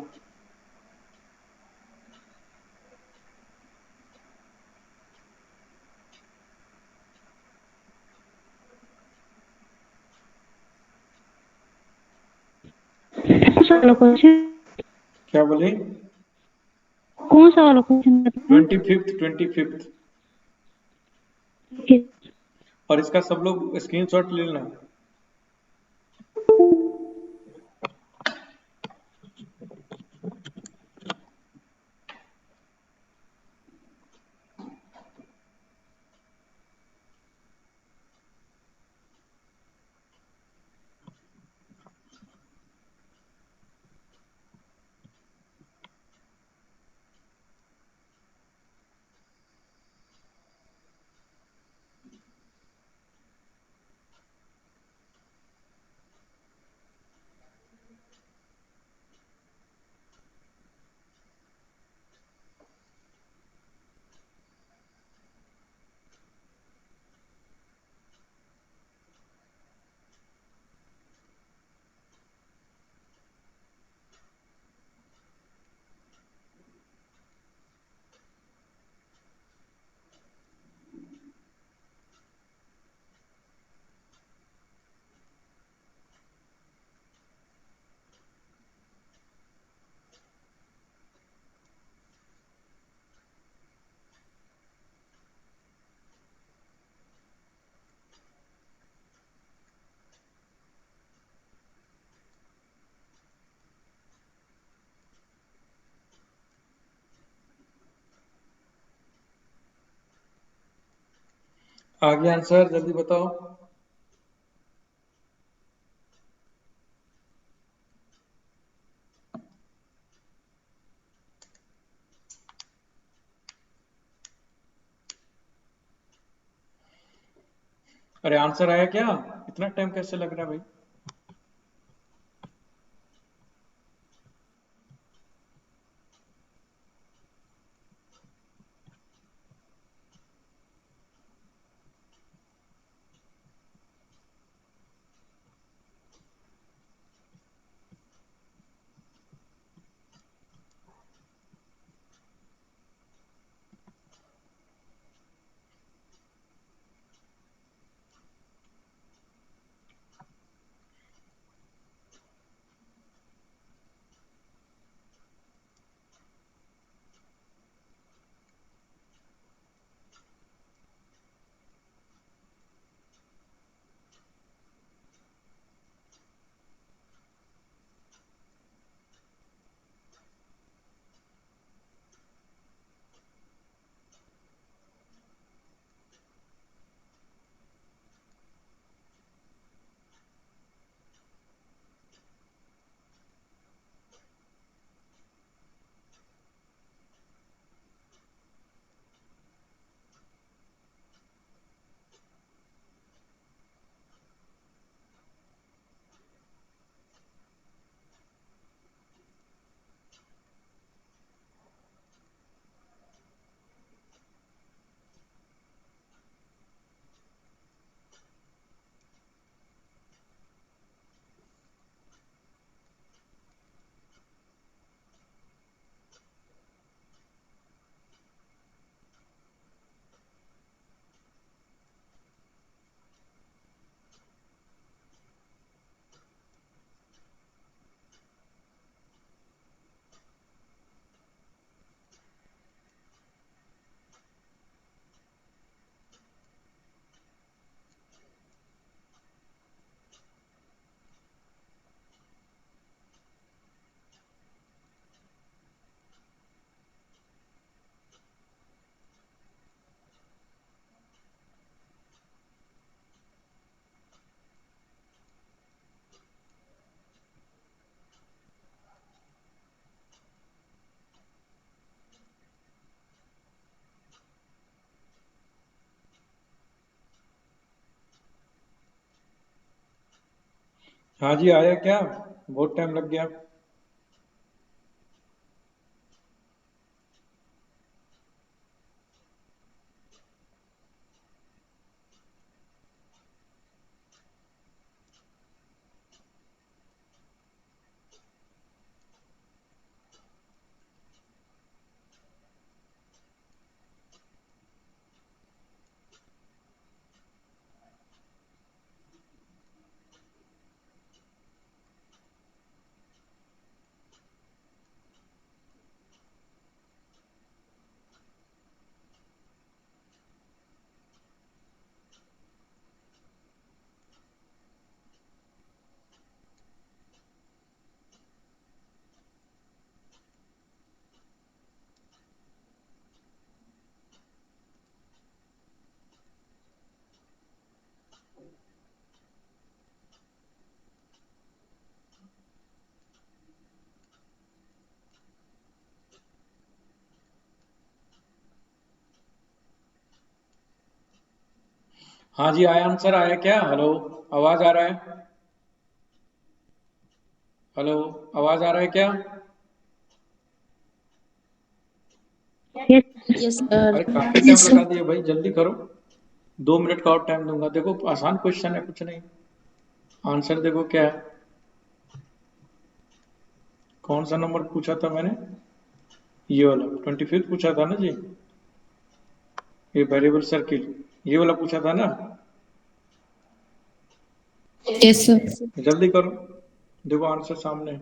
क्या बोले, कौन सा वाला क्वेश्चन बताएं? 25th और इसका सब लोग स्क्रीनशॉट ले लेना। आगे आंसर जल्दी बताओ। अरे आंसर आया क्या, इतना टाइम कैसे लग रहा है भाई। हाँ जी, आया क्या? बहुत टाइम लग गया। हाँ जी, आया आंसर, आया क्या? हेलो, आवाज आ रहा है? हेलो, आवाज आ रहा है क्या? Yes, Yes, sir. अरे काफी टाइम Yes, sir. लगा दिया भाई, जल्दी करो। 2 मिनट का और टाइम दूंगा। देखो आसान क्वेश्चन है, कुछ नहीं। आंसर देखो क्या है। कौन सा नंबर पूछा था मैंने? ये वाला 25 पूछा था ना जी। ये वेरिएबल सर्किल, ये वाला पूछा था ना। Yes, sir. जल्दी करो, देखो आंसर सामने है।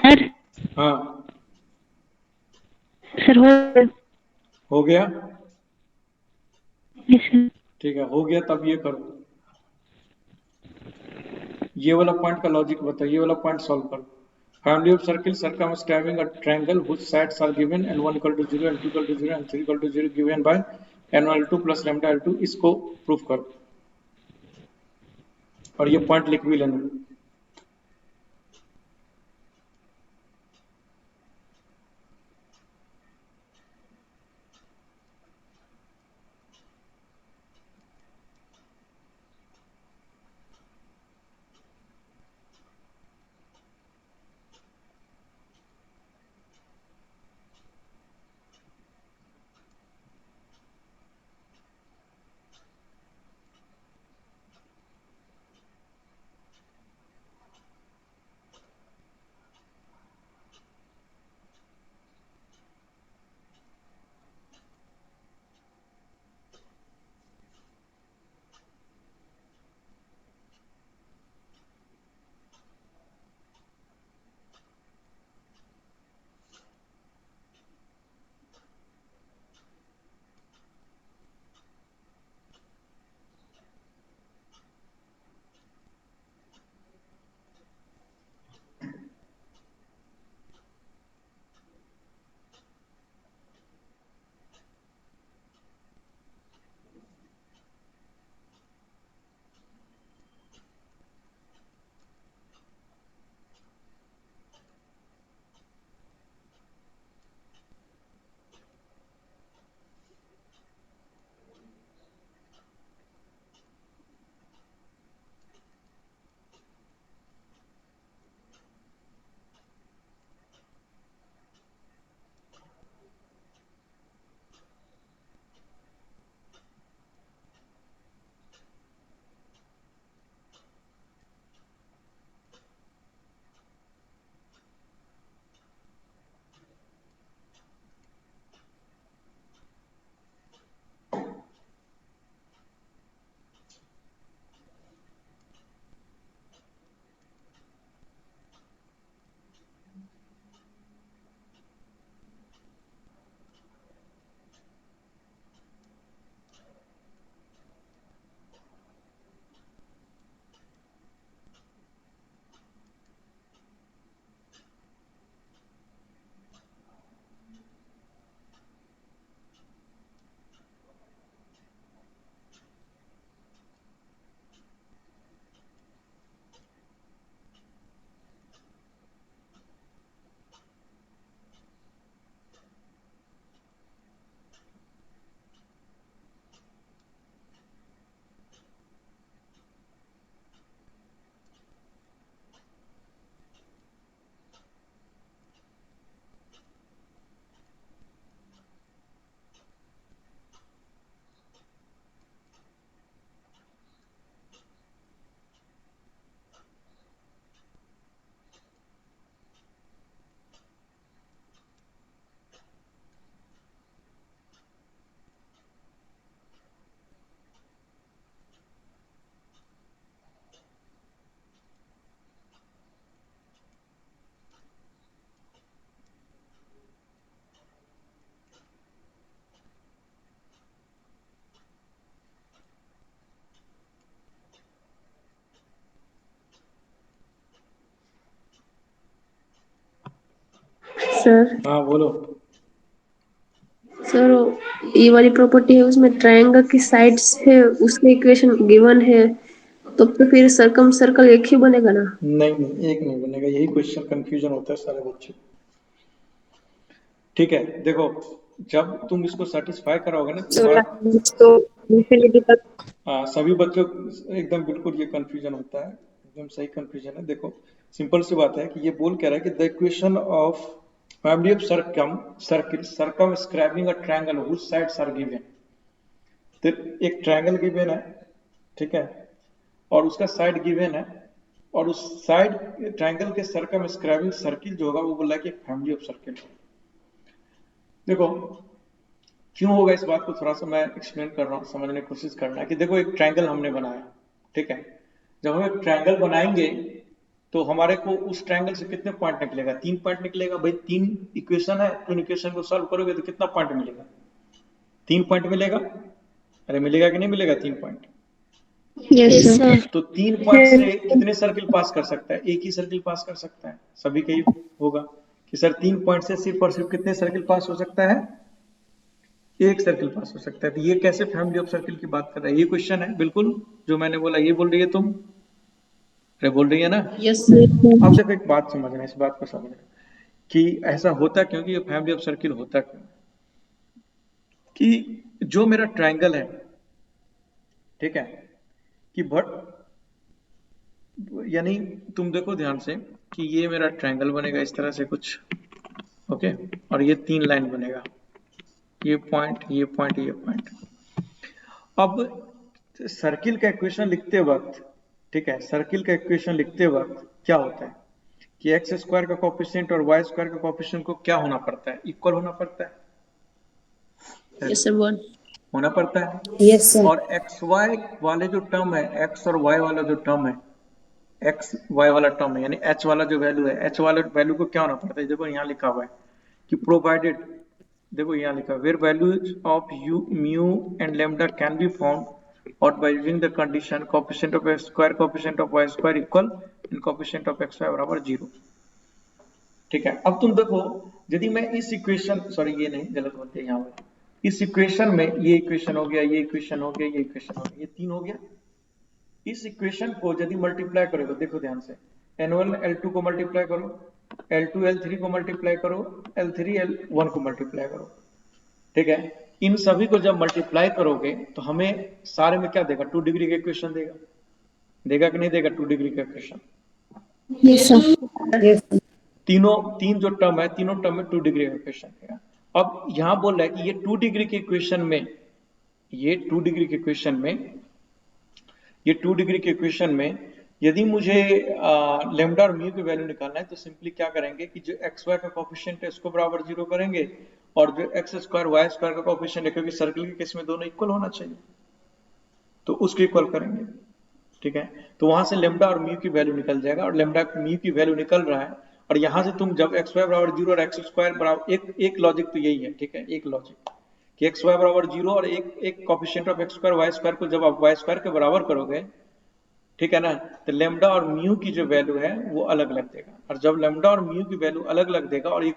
sir. हाँ, Sir, हो गया। yes, sir. ठीक है, हो गया। तब ये करो, ये वाला पॉइंट का लॉजिक बताओ, ये वाला पॉइंट सॉल्व करो। Family of circle circumscribing a triangle whose sides are given and 1 equal to 0 and 2 equal to 0 and 3 equal to 0 given by n1 L2 plus lambda L2, इसको प्रूफ करो। और ये पॉइंट लिख भी लेना। सर हाँ बोलो। सर ये वाली प्रॉपर्टी है उसमें ट्रायंगल की साइड्स है उसके इक्वेशन गिवन है तो फिर सर्कम सर्कल एक ही बनेगा ना? नहीं नहीं, एक नहीं बनेगा, यही क्वेश्चन कंफ्यूजन होता है सारे बच्चे। ठीक है देखो, जब तुम इसको सेटिस्फाई कराओगे ना So तुम्हारा, lines तो infinity तक हाँ सभी बच्चों को एकदम बिल्कुल ये कंफ्यूजन होता है, एकदम सही कंफ्यूजन है। देखो सिंपल सी बात है कि ये बोल कह रहा है कि the equation of family of circumscribing a triangle which sides are given. तो एक ट्रायंगल गिवन है, ठीक है, और उसका साइड गिवन है, और उस साइड ट्रायंगल के सर्कम स्क्राइबिंग सर्किल जो होगा वो बोल रहा है कि फैमिली ऑफ सर्किल। देखो क्यों होगा इस बात को थोड़ा सा मैं एक्सप्लेन कर रहा हूँ, समझने की कोशिश करना है कि देखो एक ट्रायंगल हमने बनाया, ठीक है, जब हम एक ट्रायंगल बनाएंगे तो हमारे को उस ट्रायंगल से कितने पॉइंट निकलेगा? 3 पॉइंट निकलेगा भाई, 3 इक्वेशन है, 3 इक्वेशन को सॉल्व करोगे तो कितना पॉइंट मिलेगा? 3 पॉइंट मिलेगा। अरे मिलेगा कि नहीं मिलेगा 3 point? Yes yes sir. Sir तो 3 पॉइंट से कितने सर्किल पास कर सकता है? एक ही सर्किल पास कर सकता है। सभी का ही होगा कि सर 3 पॉइंट से सिर्फ और सिर्फ कितने सर्किल पास हो सकता है? एक सर्किल पास हो सकता है। तो ये कैसे फैमिली ऑफ सर्किल की बात कर रहा है? ये क्वेश्चन है बिल्कुल जो मैंने बोला, ये बोल रही है तुम, अरे बोल रही है ना। यस सर अब देखो एक बात समझना, इस बात को समझना कि ऐसा होता क्यों, कि ये फैमिली ऑफ सर्किल होता क्यों, कि जो मेरा ट्रायंगल है, ठीक है, कि बट यानी तुम देखो ध्यान से कि ये मेरा ट्रायंगल बनेगा इस तरह से कुछ, ओके, और ये 3 लाइन बनेगा, ये पॉइंट ये पॉइंट ये पॉइंट। अब सर्किल का इक्वेशन लिखते वक्त, ठीक है, सर्किल का इक्वेशन लिखते वक्त क्या होता है कि एक्स स्क्वायर का कोफिशिएंट और वाई स्क्वायर का कोफिशिएंट को क्या होना पड़ता है? इक्वल होना पड़ता है, यस सर वन होना पड़ता है। yes sir और एक्स वाई वाले जो टर्म है, एक्स और वाई वाला जो टर्म है, एक्स वाई वाला टर्म है, यानी एच वाला जो वैल्यू है, एच वाले वैल्यू को क्या होना पड़ता है? देखो यहाँ लिखा हुआ है कि प्रोवाइडेड, देखो यहाँ लिखा है where values of u mu and lambda can be found और by using the condition coefficient of x square coefficient of y square equal and coefficient of x y बराबर 0। ठीक है, अब तुम देखो यदि मैं इस इक्वेशन, सॉरी ये नहीं गलत बोलते हैं यहाँ पर, इस इक्वेशन में ये इक्वेशन हो गया, ये इक्वेशन हो गया, ये इक्वेशन हो गया, ये 3 हो गया। इस इक्वेशन को यदि मल्टीप्लाई करोगे, देखो ध्यान से, N1 L2 को मल्टीप्लाई करो, L2 L3 को मल्टीप्लाई करो, L3 L1 को मल्टीप्लाई करो, ठीक है, इन सभी को जब मल्टीप्लाई करोगे तो हमें सारे में क्या देगा? 2 डिग्री का इक्वेशन देगा, देगा कि नहीं देगा? 2 डिग्री का equation. Yes sir yes sir तीनों, तीन जो टर्म है, तीनों टर्म में 2 डिग्री का इक्वेशन देगा। अब यहां बोल रहा है कि ये 2 डिग्री के इक्वेशन में, ये 2 डिग्री के इक्वेशन में, ये 2 डिग्री के इक्वेशन में यदि मुझे लेमडा और म्यू की वैल्यू निकालना है तो सिंपली क्या करेंगे कि जो एक्स वाई का कोफिशिएंट है उसको बराबर 0 करेंगे, और जो एक्स स्क्वायर वाई स्क्वायर का कोफिशिएंट है, क्योंकि सर्किल के केस में दोनों इक्वल होना चाहिए, तो उसको इक्वल करेंगे, ठीक है। तो वहां से लेमडा और म्यू की वैल्यू निकल जाएगा, और लेमडा म्यू की वैल्यू निकल रहा है, और यहां से तुम जब एक्स वाई बराबर 0 और एक्स स्क्वायर बराबर, एक लॉजिक तो यही है, ठीक है, एक लॉजिक कि एक्स वाई बराबर 0 और एक coefficient of x square y square को जब आप वाई स्क्वायर के बराबर करोगे, ठीक है ना, तो लेमडा और म्यू की जो वैल्यू है वो अलग अलग देगा, और जब लेमडा और म्यू की वैल्यू अलग अलग देगा, और एक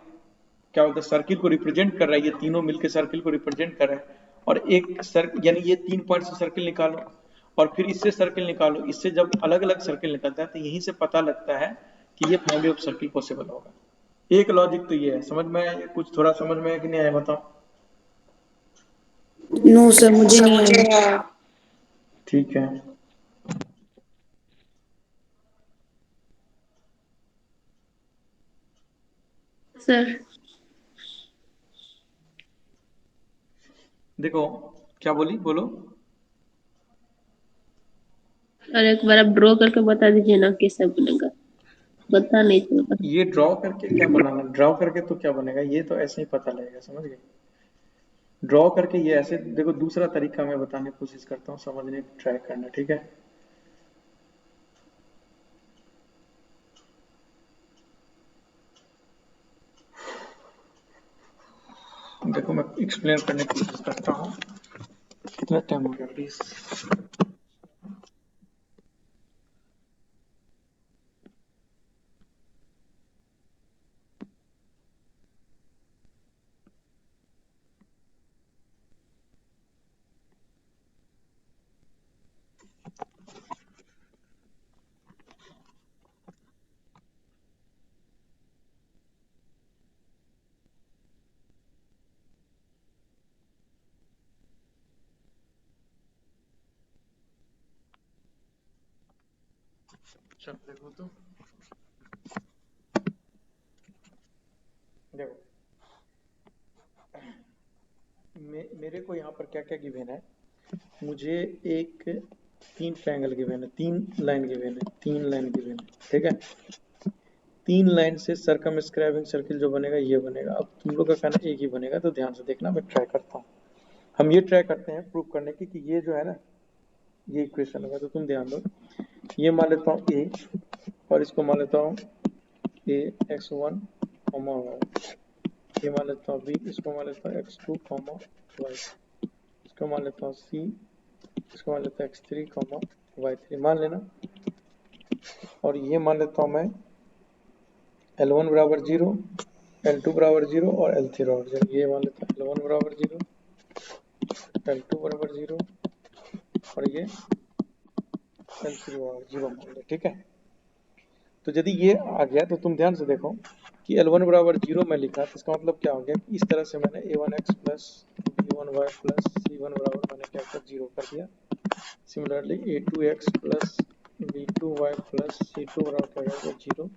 क्या बोलते हैं सर्किल को रिप्रेजेंट कर रहा है, ये तीनों मिलकर सर्किल को रिप्रेजेंट कर रहे हैं, और एक यानी ये 3 पॉइंट से सर्किल निकालो, और फिर इससे सर्किल निकालो, इससे जब अलग अलग सर्किल निकलता है तो यहीं से पता लगता है कि ये फैमिली ऑफ सर्किल पॉसिबल होगा। एक लॉजिक तो ये है, समझ में आया? कुछ थोड़ा समझ में आया कि नहीं आया बताओ? no sir मुझे नहीं आया ठीक है, सर देखो क्या बोली, बोलो। और एक बार आप ड्रॉ करके बता दीजिए ना कैसा बनेगा, बता नहीं तो ये ड्रॉ करके क्या बनाना? ड्रॉ करके तो क्या बनेगा, ये तो ऐसे ही पता लगेगा, समझ गए? ड्रॉ करके ये ऐसे, देखो दूसरा तरीका मैं बताने की कोशिश करता हूँ, समझने की ट्राई करना, ठीक है। देखो मैं एक्सप्लेन करने की कोशिश करता हूँ, कितना टाइम हो गया प्लीज। चल देखो तो, देखो मेरे को यहाँ पर क्या क्या गिवन है, मुझे एक 3 ट्रायंगल गिवन है, 3 लाइन गिवन है, 3 लाइन गिवन है, ठीक है। 3 लाइन से सर्कमस्क्राइबिंग सर्किल जो बनेगा ये बनेगा। अब तुम लोग का कहना एक ही बनेगा, तो ध्यान से देखना, मैं ट्राई करता हूँ। हम ये ट्राई करते हैं प्रूव करने की कि ये जो है ना, ये इक्वेशन होगा। तो तुम ध्यान दो, ये मान लेता हूँ ए, और इसको मान लेता हूँ ए x1 कॉमा वाई, ये मान लेता हूँ बी, इसको मान लेता हूँ x2 कॉमा वाई, इसको मान लेता हूँ सी, इसको मान लेता हूँ x3 कॉमा y3, मान लेना। और ये मान लेता हूँ मैं L1 बराबर 0, L2 बराबर 0 और L3 बराबर 0। ये मान लेता हूँ L1 बराबर 0, L2 बराबर 0 और ये L3 बराबर 0 मान ले, ठीक है। तो यदि ये आ गया तो तुम ध्यान से देखो कि L1 बराबर 0 मैं लिखा, तो इसका मतलब क्या हो गया कि इस तरह से मैंने A1x plus B1y plus C1 बराबर मैंने क्या कर 0 कर दिया। Similarly A2x plus B2y plus C2 बराबर क्या हो गया 0,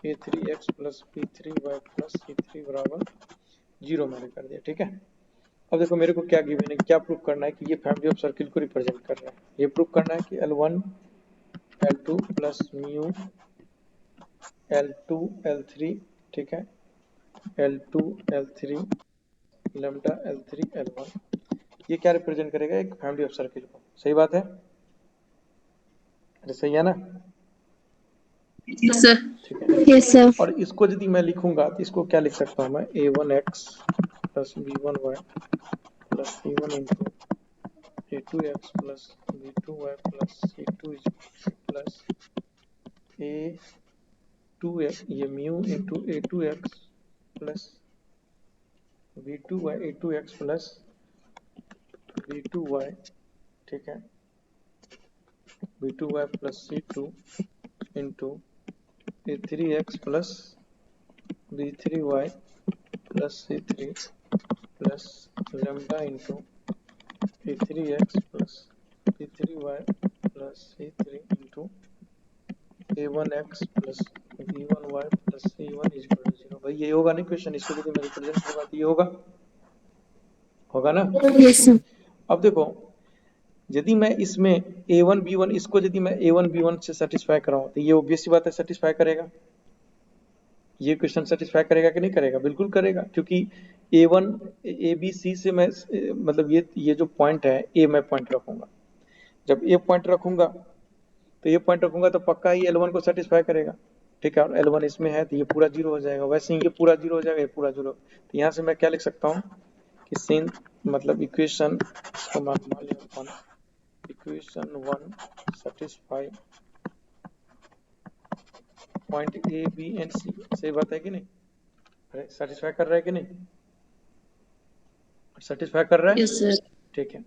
A3x plus B3y plus C3 बराबर 0 मैंने कर दिया, ठीक है। अब देखो मेरे को क्या गिवन है, क्या प्रूफ करना है कि ये फैमिली ऑफ सर्किल को रिप्रेजेंट कर रहा है। ये प्रूफ करना है कि L1 L2 plus mu L2 L3, ठीक है, L2 L3 lambda L3 L1, ये क्या रिप्रेजेंट करेगा, एक फैमिली ऑफ सर्किल को। सही बात है, अरे सही है ना, Yes, sir. ठीक है। Yes, sir. और इसको यदि मैं लिखूंगा तो इसको क्या लिख सकता हूँ मैं, A1x plus B1y plus C1 into A2x plus B2y plus C2 plus A2x, ये mu into A2x plus B2y, A2x plus B2y, ठीक है, B2y plus C2 into A3x plus B3y plus C3 plus lambda into A3x plus B3y plus C3 into A1x plus B1y plus C1 is equal to 0। भाई ये होगा नहीं क्वेश्चन, इसको यदि मैं रिप्रेजेंट करूंगा तो ये होगा ना। Yes, sir. अब देखो यदि मैं इसमें A1 B1, इसको यदि मैं A1 B1 से सेटिस्फाई कराऊं तो ये ऑब्वियस सी बात है सेटिस्फाई करेगा। ये क्वेश्चन सेटिस्फाई करेगा कि नहीं करेगा, बिल्कुल करेगा, क्योंकि A1 ABC से मैं मतलब ये जो पॉइंट है ए मैं पॉइंट रखूंगा, जब ए पॉइंट रखूंगा तो ये पॉइंट रखूंगा तो पक्का ही L1 को सेटिस्फाई करेगा, ठीक है। और L1 इसमें है तो ये पूरा 0 हो जाएगा, वैसे ही ये पूरा 0 हो जाएगा, ये पूरा 0। तो यहाँ से मैं क्या लिख सकता हूँ कि सेम मतलब इक्वेशन इसको मान लिया, equation 1 satisfy point A B and C. सही बात है कि नहीं, अरे सेटिस्फाई कर रहा है कि नहीं, सेटिस्फाई कर रहा है, Yes, sir. ठीक है,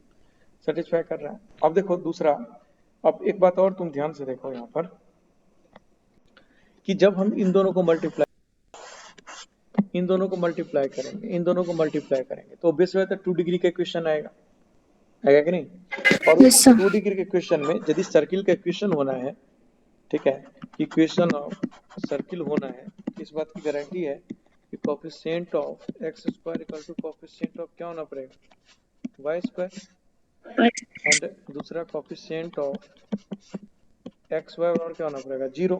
सेटिस्फाई कर रहा है। अब देखो दूसरा, अब एक बात और तुम ध्यान से देखो यहाँ पर कि जब हम इन दोनों को मल्टीप्लाई करेंगे, इन दोनों को मल्टीप्लाई करेंगे तो ऑब्वियस बात है 2 डिग्री का इक्वेशन आएगा कि नहीं। और Yes, उस sir. 2 डिग्री के इक्वेशन में यदि सर्किल का इक्वेशन होना है, ठीक है, इक्वेशन ऑफ सर्किल होना है, इस बात की गारंटी है कि coefficient of x square equal to coefficient of क्या होना पड़ेगा, वाई स्क्वायर, एंड दूसरा कोफिशिएंट ऑफ एक्स वाई और क्या होना पड़ेगा 0।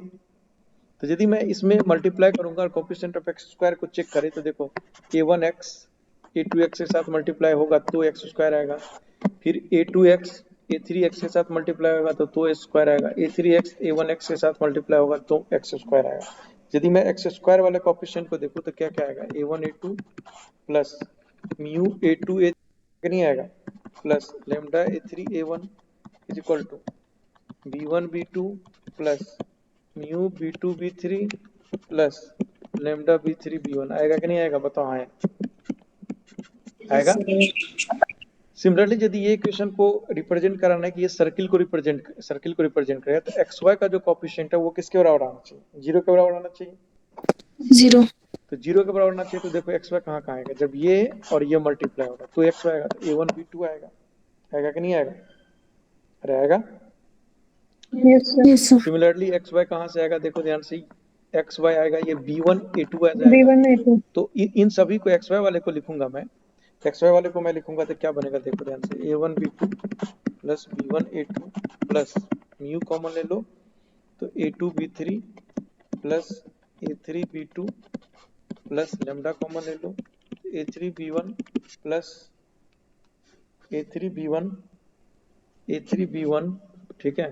तो यदि मैं इसमें मल्टीप्लाई करूंगा और कोफिशिएंट ऑफ एक्स स्क्वायर को चेक करें तो देखो a1x a2x के साथ मल्टीप्लाई होगा तो एक्स स्क्वायर आएगा, फिर a2x a3x के साथ मल्टीप्लाई होगा तो 2x स्क्वायर आएगा, a3x a1x के साथ मल्टीप्लाई होगा तो x स्क्वायर आएगा। यदि मैं एक्स स्क्वायर वाले कोफिशिएंट को देखूं तो क्या क्या आएगा, a1 a2 plus mu a2 a नहीं आएगा plus lambda a3 a1 is equal to b1 b2 plus mu b2 b3 plus lambda b3 b1 आएगा कि नहीं आएगा, बताओ आए आएगा। सिमिलरली यदि ये इक्वेशन को रिप्रेजेंट कराना है कि ये सर्किल को रिप्रेजेंट करेगा तो एक्स वाई का जो कोफिशिएंट है वो किसके बराबर आना चाहिए, 0 के बराबर आना चाहिए। 0. तो 0 के बराबर आना चाहिए, तो देखो एक्स वाई कहाँ आएगा, जब ये और ये मल्टीप्लाई होगा तो एक्स वाई आएगा, तो a1 b2 आएगा कि नहीं आएगा, अरे आएगा। Yes sir. Yes sir. Similarly x y कहाँ से आएगा, देखो ध्यान से, एक्स वाई आएगा ये B1 A2 आ जाएगा। B1 A2। तो इन सभी को एक्स वाई वाले को लिखूंगा मैं, एक्स वाई वाले को मैं लिखूंगा तो क्या बनेगा, देखो ध्यान से, A1 B2 plus B1 A2 plus mu common ले लो तो A2 B3 plus A3 B2 plus lambda common ले लो A3 B1 plus A3 B1 A3 B1, ठीक है,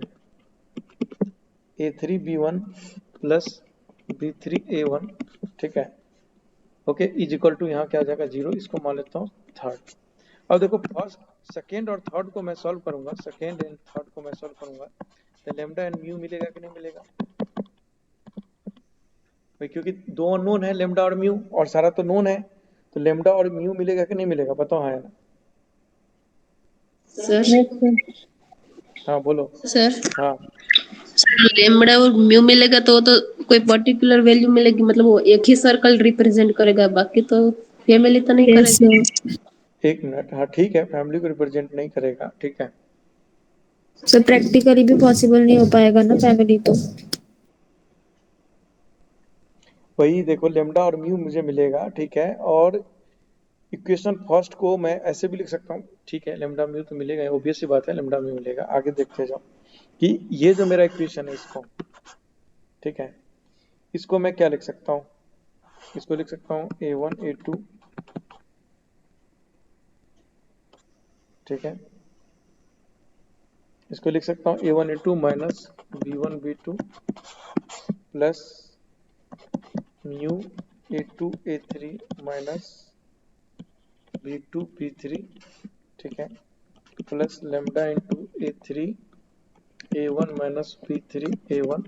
A3 B1 plus B3 A1, ठीक है, ओके, इज इक्वल टू यहाँ क्या आ जाएगा 0, इसको मान लेता हूँ थर्ड। अब देखो फर्स्ट, सेकेंड और थर्ड को मैं सॉल्व करूंगा, सेकेंड एंड थर्ड को मैं सॉल्व करूंगा तो लेमडा एंड म्यू मिलेगा कि नहीं मिलेगा भाई, क्योंकि दो अननोन है लेमडा और म्यू और सारा तो नोन है, तो लेमडा और म्यू मिलेगा कि नहीं मिलेगा, बताओ हाँ या ना। Sir yes sir. हाँ बोलो। सर हाँ लेमड़ा और म्यू मिलेगा तो वो तो कोई पर्टिकुलर वैल्यू मिलेगी, मतलब वो एक ही सर्कल रिप्रेजेंट करेगा, बाकी तो फैमिली तो नहीं यस करेगा। सर। एक मिनट, हाँ ठीक है, फैमिली को रिप्रेजेंट नहीं करेगा, ठीक है। सर प्रैक्टिकली भी पॉसिबल नहीं हो पाएगा ना फैमिली तो। वही देखो लेमडा और म्यू मुझे मिलेगा, ठीक है, और इक्वेशन फर्स्ट को मैं ऐसे भी लिख सकता हूँ, ठीक है, लेमडा म्यू तो मिलेगा, ऑब्वियस सी बात है लेमडा म्यू मिलेगा। आगे देखते जाओ कि ये जो मेरा इक्वेशन है इसको, ठीक है, इसको मैं क्या लिख सकता हूँ, इसको लिख सकता हूँ A1 A2, ठीक है, इसको लिख सकता हूँ A1 A2 minus B1 B2 plus mu A2 A3 minus B2 B3, ठीक है, plus lambda into A3 A1 minus B3 A1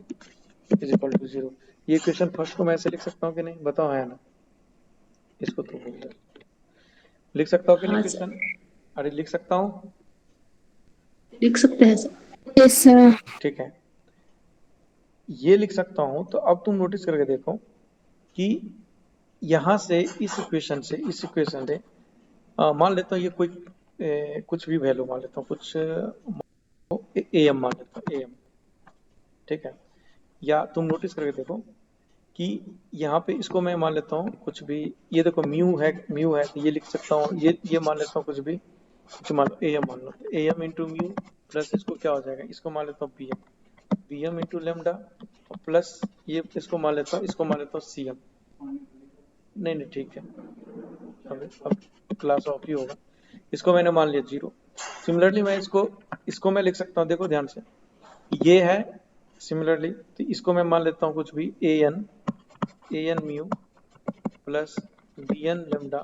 is equal to 0। ये क्वेश्चन फर्स्ट को मैं ऐसे लिख सकता हूँ कि नहीं, बताओ है ना, इसको तो बोल दो, लिख सकता हूँ कि नहीं हाँ सर, क्वेश्चन, अरे लिख सकता हूँ, लिख सकते हैं सर। Yes sir. ठीक है, ये लिख सकता हूँ। तो अब तुम नोटिस करके देखो कि यहाँ से इस इक्वेशन से इस इक्वेशन से मान लेता हूँ ये कोई कुछ भी वैल्यू मान लेता हूँ, कुछ AM मान लेता हूँ AM, ठीक है, या तुम नोटिस करके देखो कि यहाँ पे इसको मैं मान लेता हूँ कुछ भी, ये देखो म्यू है तो ये लिख सकता हूँ, ये मान लेता हूँ कुछ भी, कुछ मान लो AM मान लो, AM इंटू म्यू प्लस इसको क्या हो जाएगा, इसको मान लेता हूँ BM इंटू लेमडा प्लस ये इसको मान लेता हूँ CM, नहीं नहीं ठीक है, अब क्लास ऑफ ही होगा, इसको मैंने मान लिया 0। सिमिलरली मैं इसको मैं लिख सकता हूँ, देखो ध्यान से, ये है सिमिलरली, तो इसको मैं मान लेता हूँ कुछ भी AN mu plus BN lambda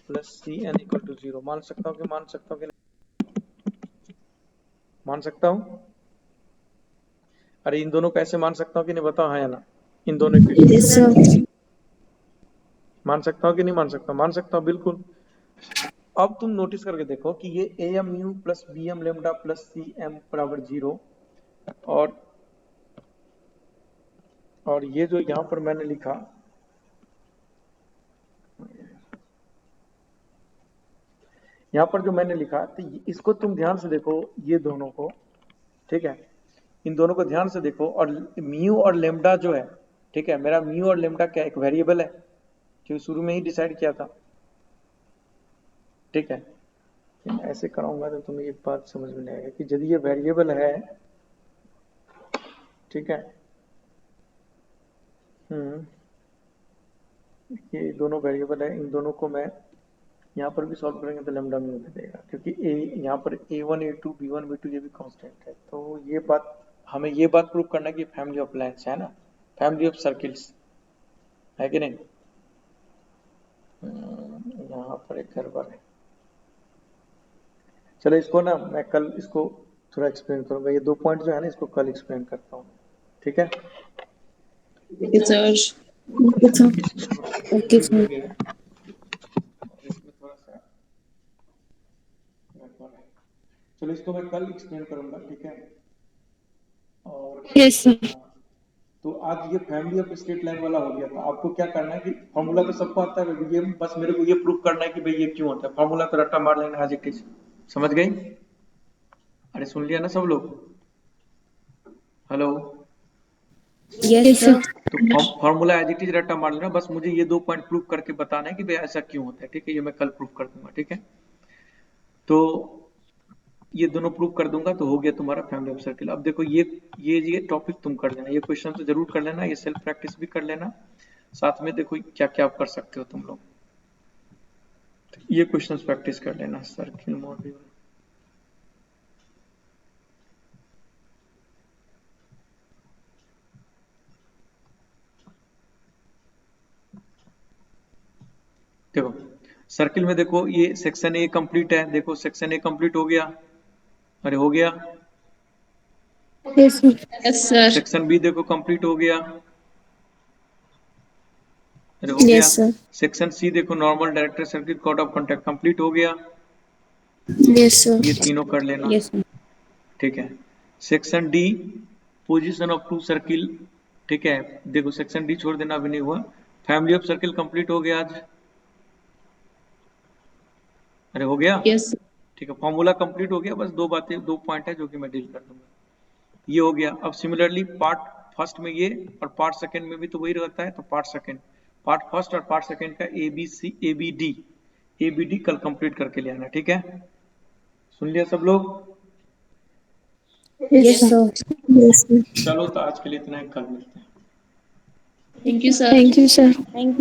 plus CN equal to 0, मान सकता हूँ कि नहीं मान सकता हूँ, अरे इन दोनों को ऐसे मान सकता हूँ कि नहीं, बताओ हाँ या ना, इन दोनों इक्वेशन यस सर। मान सकता हूँ कि नहीं मान सकता, मान सकता हूँ बिल्कुल। अब तुम नोटिस करके देखो कि ये AM mu plus BM lambda plus CM बराबर 0, और ये जो यहाँ पर मैंने लिखा, यहाँ पर जो मैंने लिखा, तो इसको तुम ध्यान से देखो, ये दोनों को, ठीक है, इन दोनों को ध्यान से देखो, और म्यू और लेमडा जो है, ठीक है, मेरा म्यू और लेमडा क्या एक वेरिएबल है, क्योंकि शुरू में ही डिसाइड किया था, ठीक है, ऐसे कराऊंगा तो तुम्हें एक बात समझ में नहीं आएगा कि यदि ये वेरिएबल है, ठीक है, ये दोनों वेरिएबल है, इन दोनों को मैं यहाँ पर भी सॉल्व करेंगे तो लेमडा म्यू दे देगा, क्योंकि यहाँ पर A1 A2 B1 B2 ये भी कांस्टेंट है, तो ये बात हमें ये बात प्रूव करना है कि फैमिली ऑफ लाइन्स है ना, फैमिली ऑफ सर्किल्स है कि नहीं। यहाँ पर एक गड़बड़ है, चलो इसको ना मैं कल इसको थोड़ा एक्सप्लेन करूंगा, ये 2 पॉइंट जो है ना इसको कल एक्सप्लेन करता हूँ, ठीक है। Sir okay sir. इसमें थोड़ा ओके कंफ्यूज हो सर। गया है, और इसमें थोड़ा सा गड़बड़ है, चलो इसको मैं कल एक्सप्लेन करूंगा, ठीक है। और यस सर। हाँ, तो आज ये फैमिली ऑफ स्ट्रेट लाइन वाला हो गया, तो आपको क्या करना है कि फॉर्मूला तो सबको आता है, ये बस मेरे को ये प्रूव करना है कि भाई ये क्यों होता है, फॉर्मूला तो रट्टा मार लेना एज इट इज, समझ गई, अरे सुन लिया ना सब लोग। हेलो। Yes sir. तो फॉर्मूला एज इट इज रट्टा मार लेना, बस मुझे ये 2 पॉइंट प्रूव करके बताना है कि भाई ऐसा क्यों होता है, ठीक है, ये मैं कल प्रूव कर दूंगा, ठीक है। तो ये दोनों प्रूव कर दूंगा तो हो गया तुम्हारा फैमिली ऑफ सर्किल। अब देखो ये टॉपिक तुम कर लेना, ये क्वेश्चन तो जरूर कर लेना, ये सेल्फ प्रैक्टिस भी कर लेना, साथ में देखो क्या क्या कर सकते हो तुम लोग, ये क्वेश्चंस प्रैक्टिस कर लेना। सर्किल मॉड्यूल देखो, सर्किल में देखो ये सेक्शन ए कंप्लीट है, देखो सेक्शन ए कंप्लीट हो गया, अरे हो गया। Yes sir. Yes, sir. Section B देखो कंप्लीट हो गया, अरे हो गया। Yes sir. सेक्शन सी देखो normal director circuit code of contact complete हो गया, यस सर। ये तीनों कर लेना, यस सर। ठीक है। Section D position of two circle, ठीक है, देखो सेक्शन डी छोड़ देना, अभी नहीं हुआ। फैमिली ऑफ सर्किल कंप्लीट हो गया आज, अरे हो गया, Yes. ठीक है। फॉर्मूला कंप्लीट हो गया, बस 2 बातें 2 पॉइंट है जो कि मैं डील कर दूंगा, ये हो गया। अब सिमिलरली पार्ट फर्स्ट में ये और पार्ट सेकंड में भी तो वही रहता है, तो पार्ट फर्स्ट और पार्ट सेकंड का ए बी डी कल कंप्लीट करके ले आना, ठीक है। सुन लिया सब लोग? Yes sir. Yes sir. चलो तो आज के लिए इतना ही, कल मिलते हैं। Thank you, sir. Thank you sir. Thank you.